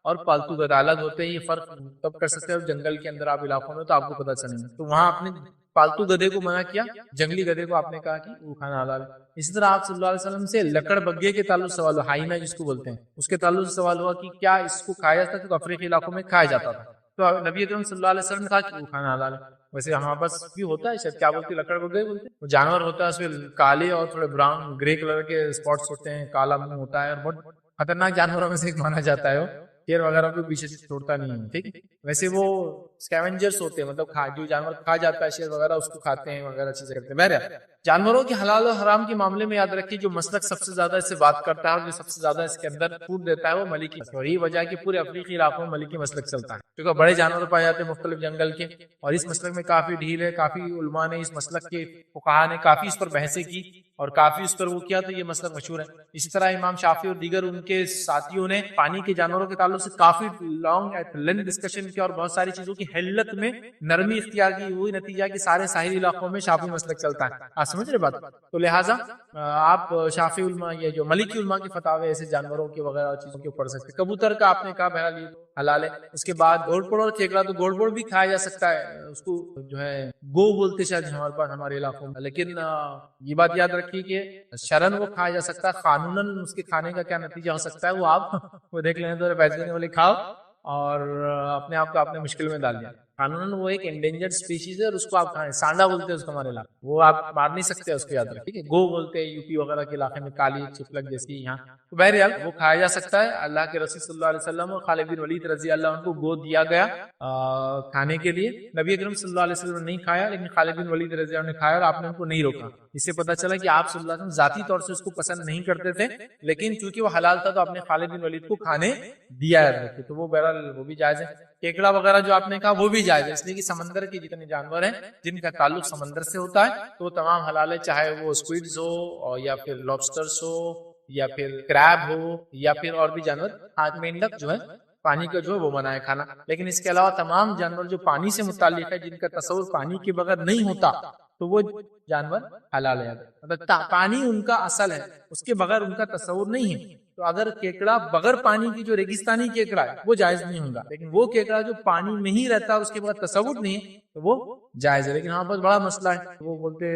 اور پالتو گدھا الگ ہوتے ہیں، یہ فرق تب کر سکتے ہیں جنگل کے اندر آپ علاقوں میں تو آپ کو پتہ چلے. تو وہاں آپ نے پالتو گدھے کو منع کیا، جنگلی گدھے کو آپ نے کہا کہ وہ کھانا حلال ہے. اسی طرح آپ صلی اللہ علیہ وسلم سے لکڑ بگے کے تعلق سوال ہوا، ہائینہ جس کو بولتے ہیں، اس کے تعلق سے سوال ہوا کہ کیا اس کو کھایا جاتا ہے، تو افریقی علاقوں میں کھایا جاتا تھا. تو نبی اکرم صلی اللہ علیہ وسلم نے کہا کہ وہ کھانا حلال ہے. ویسے ہمارے پاس بھی ہوتا ہے شاید، کیا بولتے ہیں، لکڑ بگے بولتے ہیں، وہ جانور ہوتا ہے، اس میں کالے اور تھوڑے براؤن گرے کلر کے اسپاٹس ہوتے ہیں، کالا منہ ہوتا ہے، اور بہت خطرناک جانوروں میں سے ایک مانا جاتا ہے. وہ شیر وغیرہ کو پیچھے چھوڑتا نہیں ہے. ٹھیک ہے، ویسے وہ اسکیونجرز ہوتے ہیں، مطلب جو جانور کھا جاتا ہے شیر وغیرہ اس کو کھاتے ہیں وغیرہ چیزیں کرتے ہیں. بہرحال جانوروں کے حلال اور حرام کے معاملے میں یاد رکھیے جو مسلک سب سے زیادہ اس سے بات کرتا ہے اور جو سب سے زیادہ اس کے اندر چھوٹ دیتا ہے وہ ملکی، اور یہی وجہ ہے کہ پورے افریقی علاقوں میں ملکی مسلک چلتا ہے، کیونکہ بڑے جانور پائے جاتے ہیں مختلف جنگل کے، اور اس مسلک میں کافی ڈھیل ہے. کافی علماء نے اس مسلک کے فقہاء نے کافی اس پر بحثیں کی اور کافی اس پر وہ کیا، تو یہ مسلک مشہور ہے. اسی طرح امام شافعی اور دیگر ان کے ساتھیوں نے پانی کے جانوروں کے تعلق سے کافی لانگ ڈسکشن کیا اور بہت ساری چیزوں کی حلت میں نرمی اختیار کی. وہی نتیجہ کہ سارے ساحلی علاقوں میں شافعی مسلک چلتا ہے. آپ سمجھ رہے بات؟ تو لہٰذا آپ شافعی علماء یہ جو ملکی علماء کے فتاوے ایسے جانوروں کے وغیرہ چیزوں کے پڑھ سکتے. کبوتر کا آپ نے کہا بہرحال یہ حلال ہے. اس کے بعد گھوڑ پڑ اور کیکڑا، تو گھوڑ پڑ بھی کھایا جا سکتا ہے، اس کو جو ہے گو بولتے شاید ہمارے پاس ہمارے علاقوں میں، لیکن یہ بات یاد رکھیے کہ شرن وہ کھایا جا سکتا ہے. قانوناً اس کے کھانے کا کیا نتیجہ ہو سکتا ہے وہ آپ وہ دیکھ لینے تو پیسے دینے والے کھاؤ اور اپنے آپ کو آپ نے مشکل میں ڈال دیا. قانوناً وہ ایک انڈینجرڈ سپیشیز ہے اور اس کو آپ کھائیں. سانڈا بولتے ہیں اس کو ہمارے علاقے، وہ آپ مار نہیں سکتے اس کو یاد رکھیں. ٹھیک ہے، گو بولتے ہیں یو پی وغیرہ کے علاقے میں، کالی چپلک جیسی یہاں. تو بہرحال وہ کھایا جا سکتا ہے. اللہ کے رسول صلی اللہ علیہ وسلم اور خالد بن ولید رضی اللہ عنہ کو گو دیا گیا کھانے کے لیے. نبی اکرم صلی اللہ علیہ وسلم نے نہیں کھایا، لیکن خالد بن ولید رضی اللہ عنہ نے کھایا اور آپ نے ان کو نہیں روکا. اس سے پتہ چلا کہ آپ صلی اللہ علیہ وسلم ذاتی طور سے اس کو پسند نہیں کرتے تھے، لیکن چونکہ وہ حلال تھا تو آپ نے خالد بن ولید کو کھانے دیا ہے. تو وہ بہرحال وہ بھی جائز ہے. کیکڑا وغیرہ جو آپ نے کہا وہ بھی جائز ہے، اس لیے کہ سمندر کے جتنے جانور ہیں جن کا تعلق سمندر سے ہوتا ہے تو وہ تمام حلال ہے، چاہے وہ سکویڈز ہو یا پھر لابسٹرز ہو یا پھر کریب ہو یا پھر اور بھی جانور. آج مینڈک جو ہے پانی کا جو ہے وہ منع ہے کھانا، لیکن اس کے علاوہ تمام جانور جو پانی سے متعلق ہے جن کا تصور پانی کے بغیر نہیں ہوتا تو وہ جانور حلال ہے. مطلب پانی ان کا اصل ہے، اس کے بغیر ان کا تصور نہیں ہے. تو اگر کیکڑا بغیر پانی کی جو ریگستانی کیکڑا ہے وہ جائز نہیں ہوگا، لیکن وہ کیکڑا جو پانی میں ہی رہتا ہے اس کے بغیر تصور نہیں ہے تو وہ جائز ہے. لیکن ہاں بہت بڑا مسئلہ ہے، وہ بولتے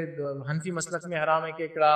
حنفی مسلک میں حرام ہے کیکڑا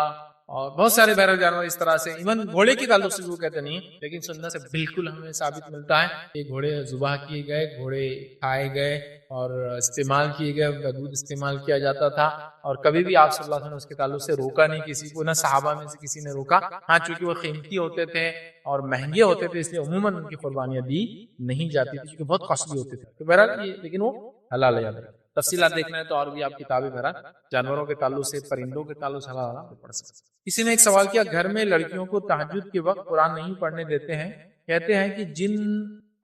اور بہت سارے بہرحال جانور اس طرح سے. ایون گھوڑے کے تعلق سے وہ کہتے نہیں ہیں، لیکن سنت سے بالکل ہمیں ثابت ملتا ہے کہ گھوڑے ذبح کیے گئے، گھوڑے کھائے گئے اور استعمال کیے گئے، دودھ استعمال کیا جاتا تھا اور کبھی بھی آپ صلی اللہ علیہ وسلم نے اس کے تعلق سے روکا نہیں کسی کو، نہ صحابہ میں سے کسی نے روکا. ہاں چونکہ وہ قیمتی ہوتے تھے اور مہنگے ہوتے تھے اس لیے عموماً ان کی قربانیاں دی نہیں جاتی تھی کیونکہ بہت کاسٹلی ہوتے تھے. تو بہرحال یہ لیکن وہ حلال ہے. تفصیلات دیکھنا ہے تو اور بھی آپ کتابیں بہرحال جانوروں کے تعلق سے، پرندوں کے تعلق سے حلال پڑھ سکتے. کسی نے ایک سوال کیا، گھر میں لڑکیوں کو تہجد کے وقت قرآن نہیں پڑھنے دیتے ہیں، کہتے ہیں کہ جن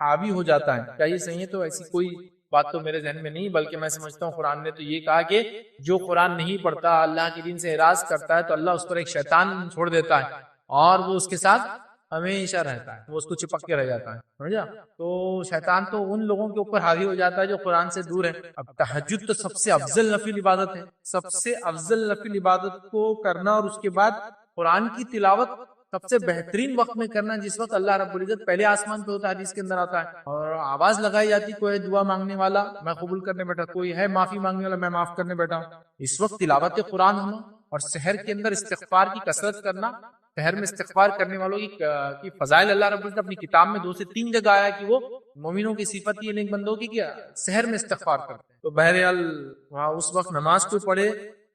حاوی ہو جاتا ہے، کیا یہ صحیح ہے؟ تو ایسی کوئی بات تو میرے ذہن میں نہیں، بلکہ میں سمجھتا ہوں قرآن نے تو یہ کہا کہ جو قرآن نہیں پڑھتا، اللہ کے دین سے اعراض کرتا ہے تو اللہ اس پر ایک شیطان چھوڑ دیتا ہے اور وہ اس کے ساتھ ہمیشہ رہتا ہے، وہ اس کو چپک کے رہ جاتا ہے. سمجھا؟ تو شیطان تو ان لوگوں کے اوپر حاوی ہو جاتا ہے جو قرآن سے دور ہے. اب تہجد تو سب سے افضل نفل عبادت ہے، سب سے افضل نفل عبادت کو کرنا اور اس کے بعد قرآن کی تلاوت سب سے بہترین وقت میں کرنا جس وقت اللہ رب العزت پہلے آسمان پہ ہوتا ہے، حدیث کے اندر آتا ہے، اور آواز لگائی جاتی، کوئی دعا مانگنے والا میں قبول کرنے بیٹھا، کوئی ہے معافی مانگنے والا میں معاف کرنے بیٹھا ہوں، اس وقت تلاوت قرآن ہونا اور سحر کے اندر استغفار کی کثرت کرنا. سحر میں استغفار کرنے والوں کی فضائل اللہ رب العزت اپنی کتاب میں 2 سے 3 جگہ آیا کہ وہ مومنوں کی صفت یہ نیک بندوں کی کیا سحر میں استغفار کرتے ہیں. تو بہرحال وہاں اس وقت نماز کو پڑھے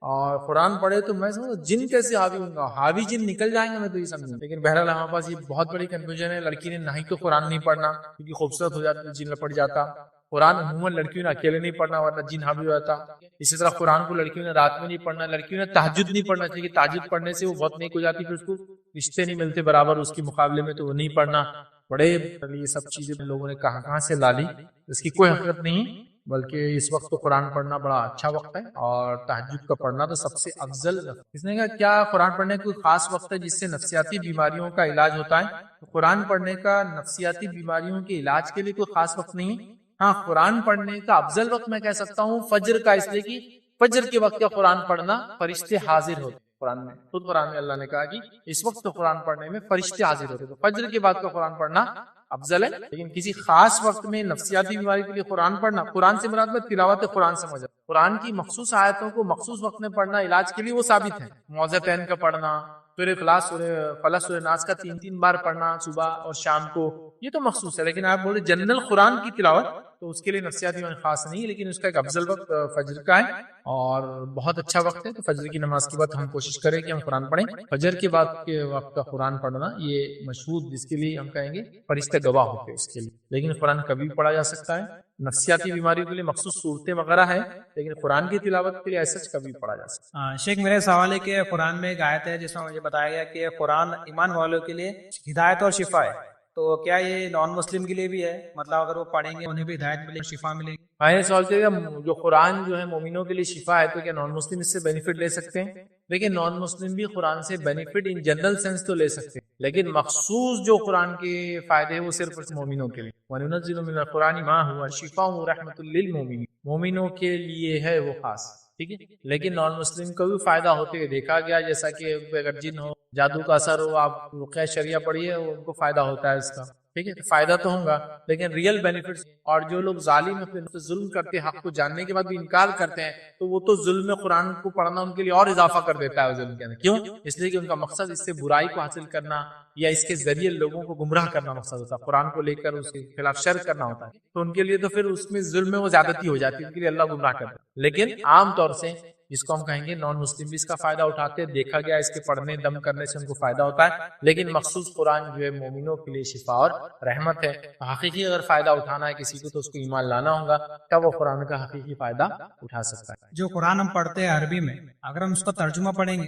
اور قرآن پڑھے تو میں سمجھوں جن کیسے حاوی ہوں گا، حاوی جن نکل جائیں گے، میں تو یہ سمجھوں. لیکن بہرحال ہمارے پاس یہ بہت بڑی کنفیوژن ہے، لڑکی نے نہ ہی تو قرآن نہیں پڑھنا کیونکہ خوبصورت ہو جاتا، جن پڑ جاتا. قرآن عموماً لڑکیوں نے اکیلے نہیں پڑھنا ورنہ جن حاوی ہو جاتا. اسی طرح قرآن کو لڑکیوں نے رات میں نہیں پڑھنا، لڑکیوں نے تہجد نہیں پڑھنا چاہیے، تہجد پڑھنے سے وہ بہت نیک ہو جاتی، پھر اس کو رشتے نہیں ملتے برابر اس کے مقابلے میں، تو وہ نہیں پڑھنا. بڑے یہ سب چیزیں لوگوں نے کہاں سے لا لی، اس کی کوئی حقیقت نہیں، بلکہ اس وقت تو قرآن پڑھنا بڑا اچھا وقت ہے، اور تہجد کا پڑھنا تو سب سے افضل. اس نے کہا کیا قرآن پڑھنے کا کوئی خاص وقت ہے جس سے نفسیاتی بیماریوں کا علاج ہوتا ہے؟ قرآن پڑھنے کا نفسیاتی بیماریوں کے علاج کے لیے کوئی خاص وقت نہیں. ہاں، قرآن پڑھنے کا افضل وقت میں کہہ سکتا ہوں فجر کا، اس لیے کہ فجر کے وقت کا قرآن پڑھنا فرشتے حاضر ہوتے. قرآن میں خود قرآن میں اللہ نے کہا کہ اس وقت قرآن پڑھنے میں فرشتے حاضر ہوتے، تو فجر کے بعد کا قرآن پڑھنا افضل ہے. لیکن کسی خاص وقت میں نفسیاتی بیماری کے لیے قرآن پڑھنا، قرآن سے مراد میں تلاوت قرآن سمجھا، قرآن کی مخصوص آیتوں کو مخصوص وقت میں پڑھنا علاج کے لیے وہ ثابت ہے. معوذتین کا پڑھنا، سورہ اخلاص، سورہ فلق، سورہ ناس کا 3 بار پڑھنا صبح اور شام کو، یہ تو مخصوص ہے. لیکن آپ بولے جنرل قرآن کی تلاوت تو اس کے لیے نفسیاتی بیماری خاص نہیں ہے، لیکن اس کا ایک افضل وقت فجر کا ہے اور بہت اچھا وقت ہے. تو فجر کی نماز کے بعد ہم کوشش کریں کہ ہم قرآن پڑھیں. فجر کے بعد کے وقت کا قرآن پڑھنا یہ مشہور، جس کے لیے ہم کہیں گے فرشتے گواہ ہوتے ہیں اس کے لیے. لیکن قرآن کبھی بھی پڑھا جا سکتا ہے. نفسیاتی بیماریوں کے لیے مخصوص صورتیں وغیرہ ہیں، لیکن قرآن کی تلاوت کے لیے ایسا کبھی پڑھا جا سکتا ہے. شیخ میرے سوال ہے کہ قرآن میں ایک آیت ہے جس میں مجھے بتایا گیا کہ قرآن ایمان والوں کے لیے ہدایت اور شفا ہے، تو کیا یہ نان مسلم کے لیے بھی ہے؟ مطلب اگر وہ پڑھیں گے انہیں بھی ہدایت ملے گی، شفا ملے گی؟ میں سوال کیا جو قرآن جو ہے مومنوں کے لیے شفا ہے، تو کیا نان مسلم اس سے بینیفٹ لے سکتے ہیں؟ لیکن نان مسلم بھی قرآن سے بینیفٹ ان جنرل سینس تو لے سکتے ہیں، لیکن مخصوص جو قرآن کے فائدے ہیں وہ صرف مومنوں کے لیے. وَنُنَزِّلُ مِنَ الْقُرْآنِ مَا هُوَ شِفَاءٌ وَرَحْمَةٌ لِّلْمُؤْمِنِينَ، مومنوں کے لیے ہے وہ خاص، ٹھیک ہے. لیکن نان مسلم کو بھی فائدہ ہوتے ہوئے دیکھا گیا، جیسا کہ اگر جن ہو، جادو کا اثر ہو، آپ رقیہ شریعہ پڑھیے، ان کو فائدہ ہوتا ہے اس کا، ٹھیک ہے. فائدہ تو ہوگا لیکن ریئل بینیفٹس. اور جو لوگ ظالم اپنے ظلم کرتے ہیں، حق کو جاننے کے بعد بھی انکار کرتے ہیں، تو وہ تو ظلم قرآن کو پڑھنا ان کے لیے اور اضافہ کر دیتا ہے ظلم کے اندر. کیوں؟ اس لیے کہ ان کا مقصد اس سے برائی کو حاصل کرنا یا اس کے ذریعے لوگوں کو گمراہ کرنا مقصد ہوتا ہے، قرآن کو لے کر اس کے خلاف شر کرنا ہوتا ہے. تو ان کے لیے تو پھر اس میں ظلم میں وہ زیادتی ہو جاتی ہے، ان کے لیے اللہ گمراہ کرتا ہے. لیکن عام طور سے جس کو ہم کہیں گے نان مسلم بھی اس کا فائدہ اٹھاتے ہیں، دیکھا گیا اس کے پڑھنے دم کرنے سے ان کو فائدہ ہوتا ہے. لیکن مخصوص قرآن جو ہے مومنوں کے لیے شفا اور رحمت ہے. حقیقی اگر فائدہ اٹھانا ہے کسی کو تو اس کو ایمان لانا ہوگا، تب وہ قرآن کا حقیقی فائدہ اٹھا سکتا ہے. جو قرآن ہم پڑھتے ہیں عربی میں، اگر ہم اس کا ترجمہ پڑھیں گے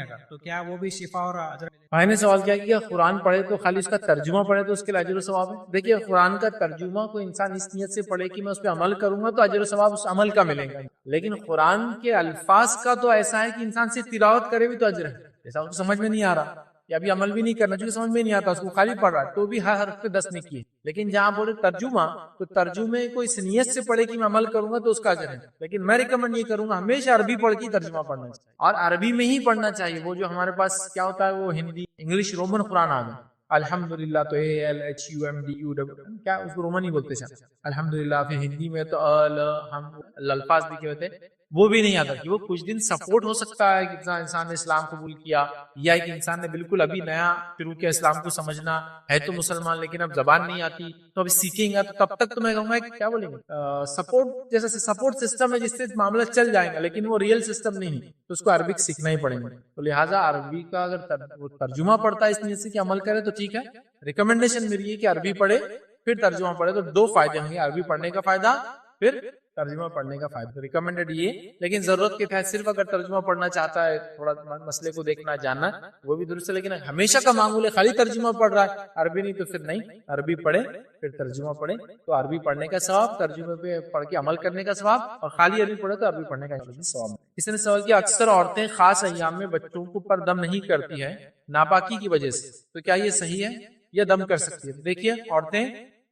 اگر تو کیا وہ بھی شفا اور اجر؟ بھائی نے سوال کیا کہ قرآن پڑھے تو خالی اس کا ترجمہ پڑھے تو اس کے لیے اجر و ثواب ہے. دیکھیے قرآن کا ترجمہ کوئی انسان اس نیت سے پڑھے کہ میں اس پہ عمل کروں گا تو اجر و ثواب اس عمل کا ملے گا. لیکن قرآن کے الفاظ کا تو ایسا ہے کہ انسان سے تلاوت کرے بھی تو اجر ہے. جیسا اس کو سمجھ میں نہیں آ رہا یا ابھی عمل بھی نہیں کرنا چونکہ سمجھ میں نہیں آتا، اس کو خالی پڑھ رہا ہے تو بھی ہر حرف پہ 10 نیکی ہے. لیکن جہاں بولے ترجمہ تو ترجمے کو اس نیت سے پڑھے کہ میں عمل کروں گا تو اس کا اجر ہے. لیکن میں ریکمنڈ یہ کروں گا ہمیشہ عربی پڑھ کے ترجمہ پڑھنا چاہیے اور عربی میں ہی پڑھنا چاہیے. وہ جو ہمارے پاس کیا ہوتا ہے وہ ہندی انگلش رومن قرآن آ گیا، الحمدللہ تو ALHUMDU کیا اس کو رومن ہی بولتے ہیں الحمدللہ. پھر ہندی میں تو الفاظ لکھے ہوتے ہیں وہ بھی نہیں آتا کہ وہ کچھ دن سپورٹ ہو سکتا ہے کہ انسان نے اسلام قبول کیا یا ایک انسان نے بالکل ابھی نیا شروع کیا اسلام کو سمجھنا ہے تو مسلمان لیکن اب زبان نہیں آتی تو ابھی سیکھیں گا تو تب تک تو میں کہوں گا کیا بولیں گے سپورٹ جیسا سپورٹ سسٹم ہے جس سے معاملہ چل جائے گا، لیکن وہ ریئل سسٹم نہیں ہے تو اس کو عربک سیکھنا ہی پڑے گا. تو لہٰذا عربی کا اگر ترجمہ پڑھتا ہے اس نیت سے کہ عمل کرے تو ٹھیک ہے. ریکمنڈیشن میری ہے کہ عربی پڑھے پھر ترجمہ پڑھے تو 2 فائدے ہوں گے، عربی پڑھنے کا فائدہ پھر ترجمہ پڑھنے کا فائدہ. ریکمینڈڈ یہ، لیکن ضرورت کے تحت صرف اگر ترجمہ پڑھنا چاہتا ہے تھوڑا مسئلے کو دیکھنا جاننا وہ بھی درست ہے. لیکن ہمیشہ کا معمول ہے خالی ترجمہ پڑھ رہا ہے عربی نہیں تو پھر نہیں، عربی پڑھے پھر ترجمہ پڑھے تو عربی پڑھنے کا ثواب، ترجمے پہ پڑھ کے عمل کرنے کا ثواب، اور خالی عربی پڑھے تو عربی پڑھنے کا ثواب. اس نے سوال کیا اکثر عورتیں خاص ایام میں بچوں کو پر دم نہیں کرتی ہے ناپاکی کی وجہ سے، تو کیا یہ صحیح ہے یا دم کر سکتی ہے؟ دیکھیے عورتیں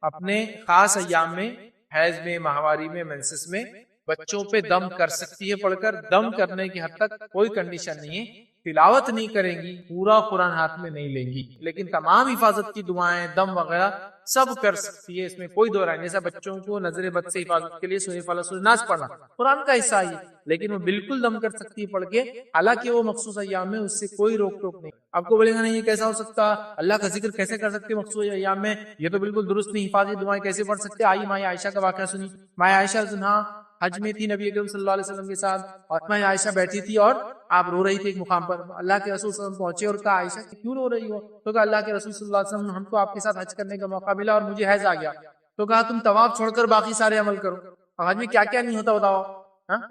اپنے خاص ایام میں حیض میں، ماہواری میں، مینسس میں بچوں پہ دم کر سکتی ہے. پڑھ کر دم کرنے کی حد تک کوئی کنڈیشن نہیں ہے. تلاوت نہیں کریں گی، پورا قرآن ہاتھ میں نہیں لیں گی، لیکن تمام حفاظت کی دعائیں، دم وغیرہ سب کر سکتی ہے، اس میں کوئی دو رائے نہیں۔ جیسا بچوں کو نظر بد سے حفاظت کے لیے سورہ فلق سورہ ناس پڑھنا قرآن کا حصہ ہی، لیکن وہ بالکل دم کر سکتی ہے پڑھ کے، حالانکہ وہ مخصوص ایام میں اس سے کوئی روک ٹوک نہیں۔ آپ کو بولے گا نہیں یہ کیسا ہو سکتا، اللہ کا ذکر کیسے کر سکتے مخصوص ایام میں، یہ تو بالکل درست نہیں، حفاظتی دعائیں کیسے پڑھ سکتے؟ آئی ماں عائشہ کا واقعہ سنی۔ ماں عائشہ جہاں حج میں تھی نبی اکرم صلی اللہ علیہ وسلم کے ساتھ، اور ماں عائشہ بیٹھی تھی اور آپ رو رہی تھی ایک مقام پر، اللہ کے رسول صلی اللہ علیہ وسلم پہنچے اور کہا عائشہ کیوں رو رہی ہو؟ تو کہا اللہ کے رسول صلی اللہ علیہ وسلم ہم کو آپ کے ساتھ حج کرنے کا موقع ملا اور مجھے حیض آ گیا، تو کہا تم طواف چھوڑ کر باقی سارے عمل کرو۔ حج میں کیا کیا نہیں ہوتا بتاؤ،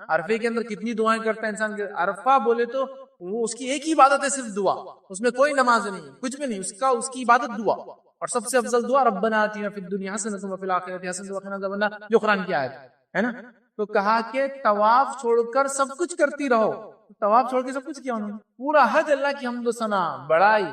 عرفے کے اندر کتنی دعائیں کرتا ہے انسان، عرفہ بولے تو وہ اس کی ایک ہی عبادت ہے، صرف دعا، اس میں کوئی نماز نہیں، کچھ بھی نہیں، اس کی عبادت دعا، اور سب سے افضل دعا ربنا آتنا فی الدنیا حسنۃ وفی الآخرۃ حسنۃ وقنا عذاب النار، جو قرآن کی آیت ہے نا۔ تو کہا کہ طواف چھوڑ کر سب کچھ کرتی رہو، طواف چھوڑ کے سب کچھ کیا انہوں نے، پورا حج اللہ کی حمد و ثنا، بڑائی،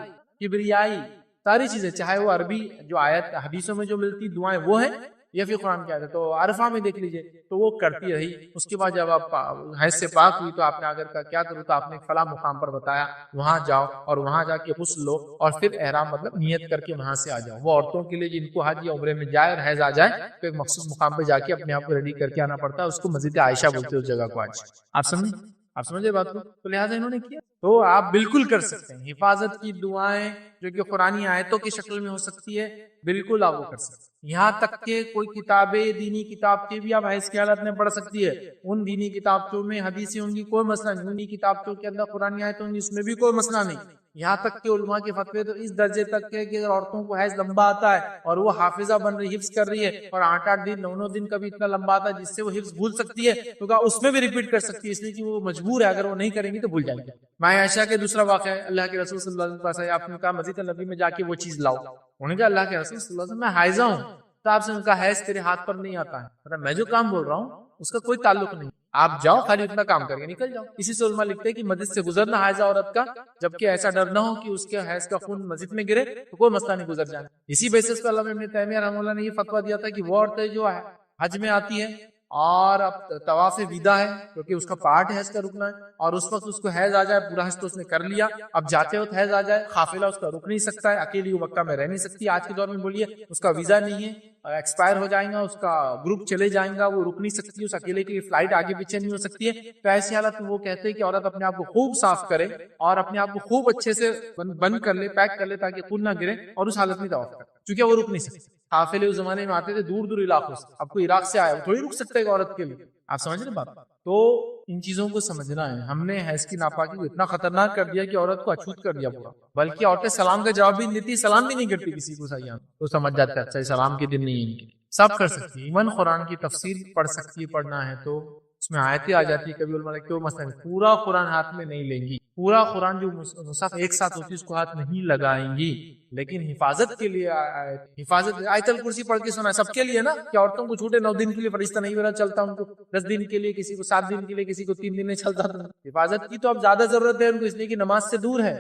کبریائی، ساری چیزیں، چاہے وہ عربی جو آیت حدیثوں میں جو ملتی دعائیں وہ ہیں یا پھر قرآن کی آیت، تو عرفہ میں دیکھ لیجئے تو وہ کرتی رہی۔ اس کے بعد جب آپ حیض سے پاک ہوئی تو آپ نے اگر کا کیا کرو، تو آپ نے فلاں مقام پر بتایا وہاں جاؤ اور وہاں جا کے غسل لو اور پھر احرام مطلب نیت کر کے وہاں سے آ جاؤ۔ وہ عورتوں کے لیے جن کو حج یا عمرے میں جائے اور حیض آ جائے تو ایک مخصوص مقام پہ جا کے اپنے آپ کو ریڈی کر کے آنا پڑتا ہے، اس کو مسجد عائشہ بولتے ہیں اس جگہ کو آج۔ آپ سمجھے بات کو؟ تو لہٰذا انہوں نے کیا، تو آپ بالکل کر سکتے ہیں حفاظت کی دعائیں جو کہ قرآنی آیتوں کی شکل میں ہو سکتی ہے، بالکل آپ وہ کر سکتے ہیں۔ یہاں تک کہ کوئی کتابیں دینی کتاب کے بھی آپ حیض کی حالت میں پڑھ سکتی ہے، ان دینی کتابوں میں حدیثیں ہوں گی کوئی مسئلہ نہیں، دینی کتابوں کے اندر قرآنی آیتیں ہوں گی اس میں بھی کوئی مسئلہ نہیں۔ یہاں تک کہ علماء کے فتوے تو اس درجے تک ہے کہ اگر عورتوں کو حیض لمبا آتا ہے اور وہ حافظہ بن رہی، حفظ کر رہی ہے، اور 8-8 دن 9-9 دن کا بھی اتنا لمبا آتا ہے جس سے وہ حفظ بھول سکتی ہے، تو کہا اس میں بھی ریپیٹ کر سکتی ہے، اس لیے کہ وہ مجبور ہے، اگر وہ نہیں کریں گی تو بھول جائیں گے۔ ماں عائشہ کے دوسرا واقعہ ہے، اللہ کے رسول صلی اللہ علیہ وسلم آپ نے کہا مسجد نبی میں جا کے وہ چیز لاؤ، انہوں نے کہا اللہ کے رسول صلی اللہ علیہ وسلم میں حائضہ ہوں، تو آپ سے ان کا حیض تیرے ہاتھ پر نہیں آتا ہے، میں جو کام بول رہا ہوں اس کا کوئی تعلق نہیں، آپ جاؤ خالی اتنا کام کر کے نکل جاؤ۔ اسی سے علماء لکھتے ہیں کہ مسجد سے گزرنا حائضہ عورت کا، جبکہ ایسا ڈر نہ ہو کہ اس کے حیض کا خون مسجد میں گرے تو کوئی مسئلہ نہیں، گزر جانا۔ اسی بیسس پر علامہ ابن تیمیہ رحمہ اللہ نے یہ فتویٰ دیا تھا کہ وہ عورتیں جو حج میں آتی ہے اور اب طواف ودا ہے کیونکہ اس کا پارٹ ہے، حج کا رکنا ہے، اور اس وقت اس کو حیض آ جائے، پورا حج تو اس نے کر لیا، اب جاتے وقت حیض آ جائے، قافلہ اس کا رک نہیں سکتا ہے، اکیلی وہ مکہ میں رہ نہیں سکتی، آج کے دور میں بولیے اس کا ویزا نہیں ہے، ایکسپائر ہو جائیں گا، اس کا گروپ چلے جائیں گا، وہ رک نہیں سکتی، اس اکیلے کی فلائٹ آگے پیچھے نہیں ہو سکتی ہے، تو ایسی حالت میں وہ کہتے ہیں کہ عورت اپنے آپ کو خوب صاف کرے اور اپنے آپ کو خوب اچھے سے بند کر لے، پیک کر لے تاکہ خون نہ گرے، اور اس حالت میں طواف کرے، چونکہ وہ رک نہیں سکتی۔ قافلے اس زمانے میں آتے تھے دور دور علاقوں سے، اب کوئی عراق سے آیا وہ تھوڑی رک سکتا ہے ایک عورت کے لیے، آپ سمجھ رہے بات؟ تو ان چیزوں کو سمجھنا ہے، ہم نے حیض کی ناپاکی کو اتنا خطرناک کر دیا کہ عورت کو اچھوت کر دیا پورا، بلکہ عورتیں سلام کا جواب بھی نہیں دیتی، سلام بھی نہیں کرتی کسی کو، صحیح تو سمجھ جاتا ہے اچھا سلام کے دن نہیں ہے ان کے، سب کر سکتی ہے، ایون قرآن کی تفسیر پڑھ سکتی ہے، پڑھنا ہے تو اس میں آیتیں آ جاتی ہے، کبھی علماء نے کیوں مثلا پورا قرآن ہاتھ میں نہیں لیں گی، پورا قرآن جو مصحف ایک ساتھ ہوتی ہے اس کو ہاتھ نہیں لگائیں گی، لیکن حفاظت کے لیے حفاظت آیت الکرسی پڑھ کے سنا سب کے لیے نا، کہ عورتوں کو چھوٹے 9 دن کے لیے فرشتہ نہیں میرا چلتا، ان کو 10 دن کے لیے، کسی کو 7 دن کے لیے، کسی کو 3 دن نہیں چلتا، حفاظت کی تو اب زیادہ ضرورت ہے ان کو، اس لیے کہ نماز سے دور ہے۔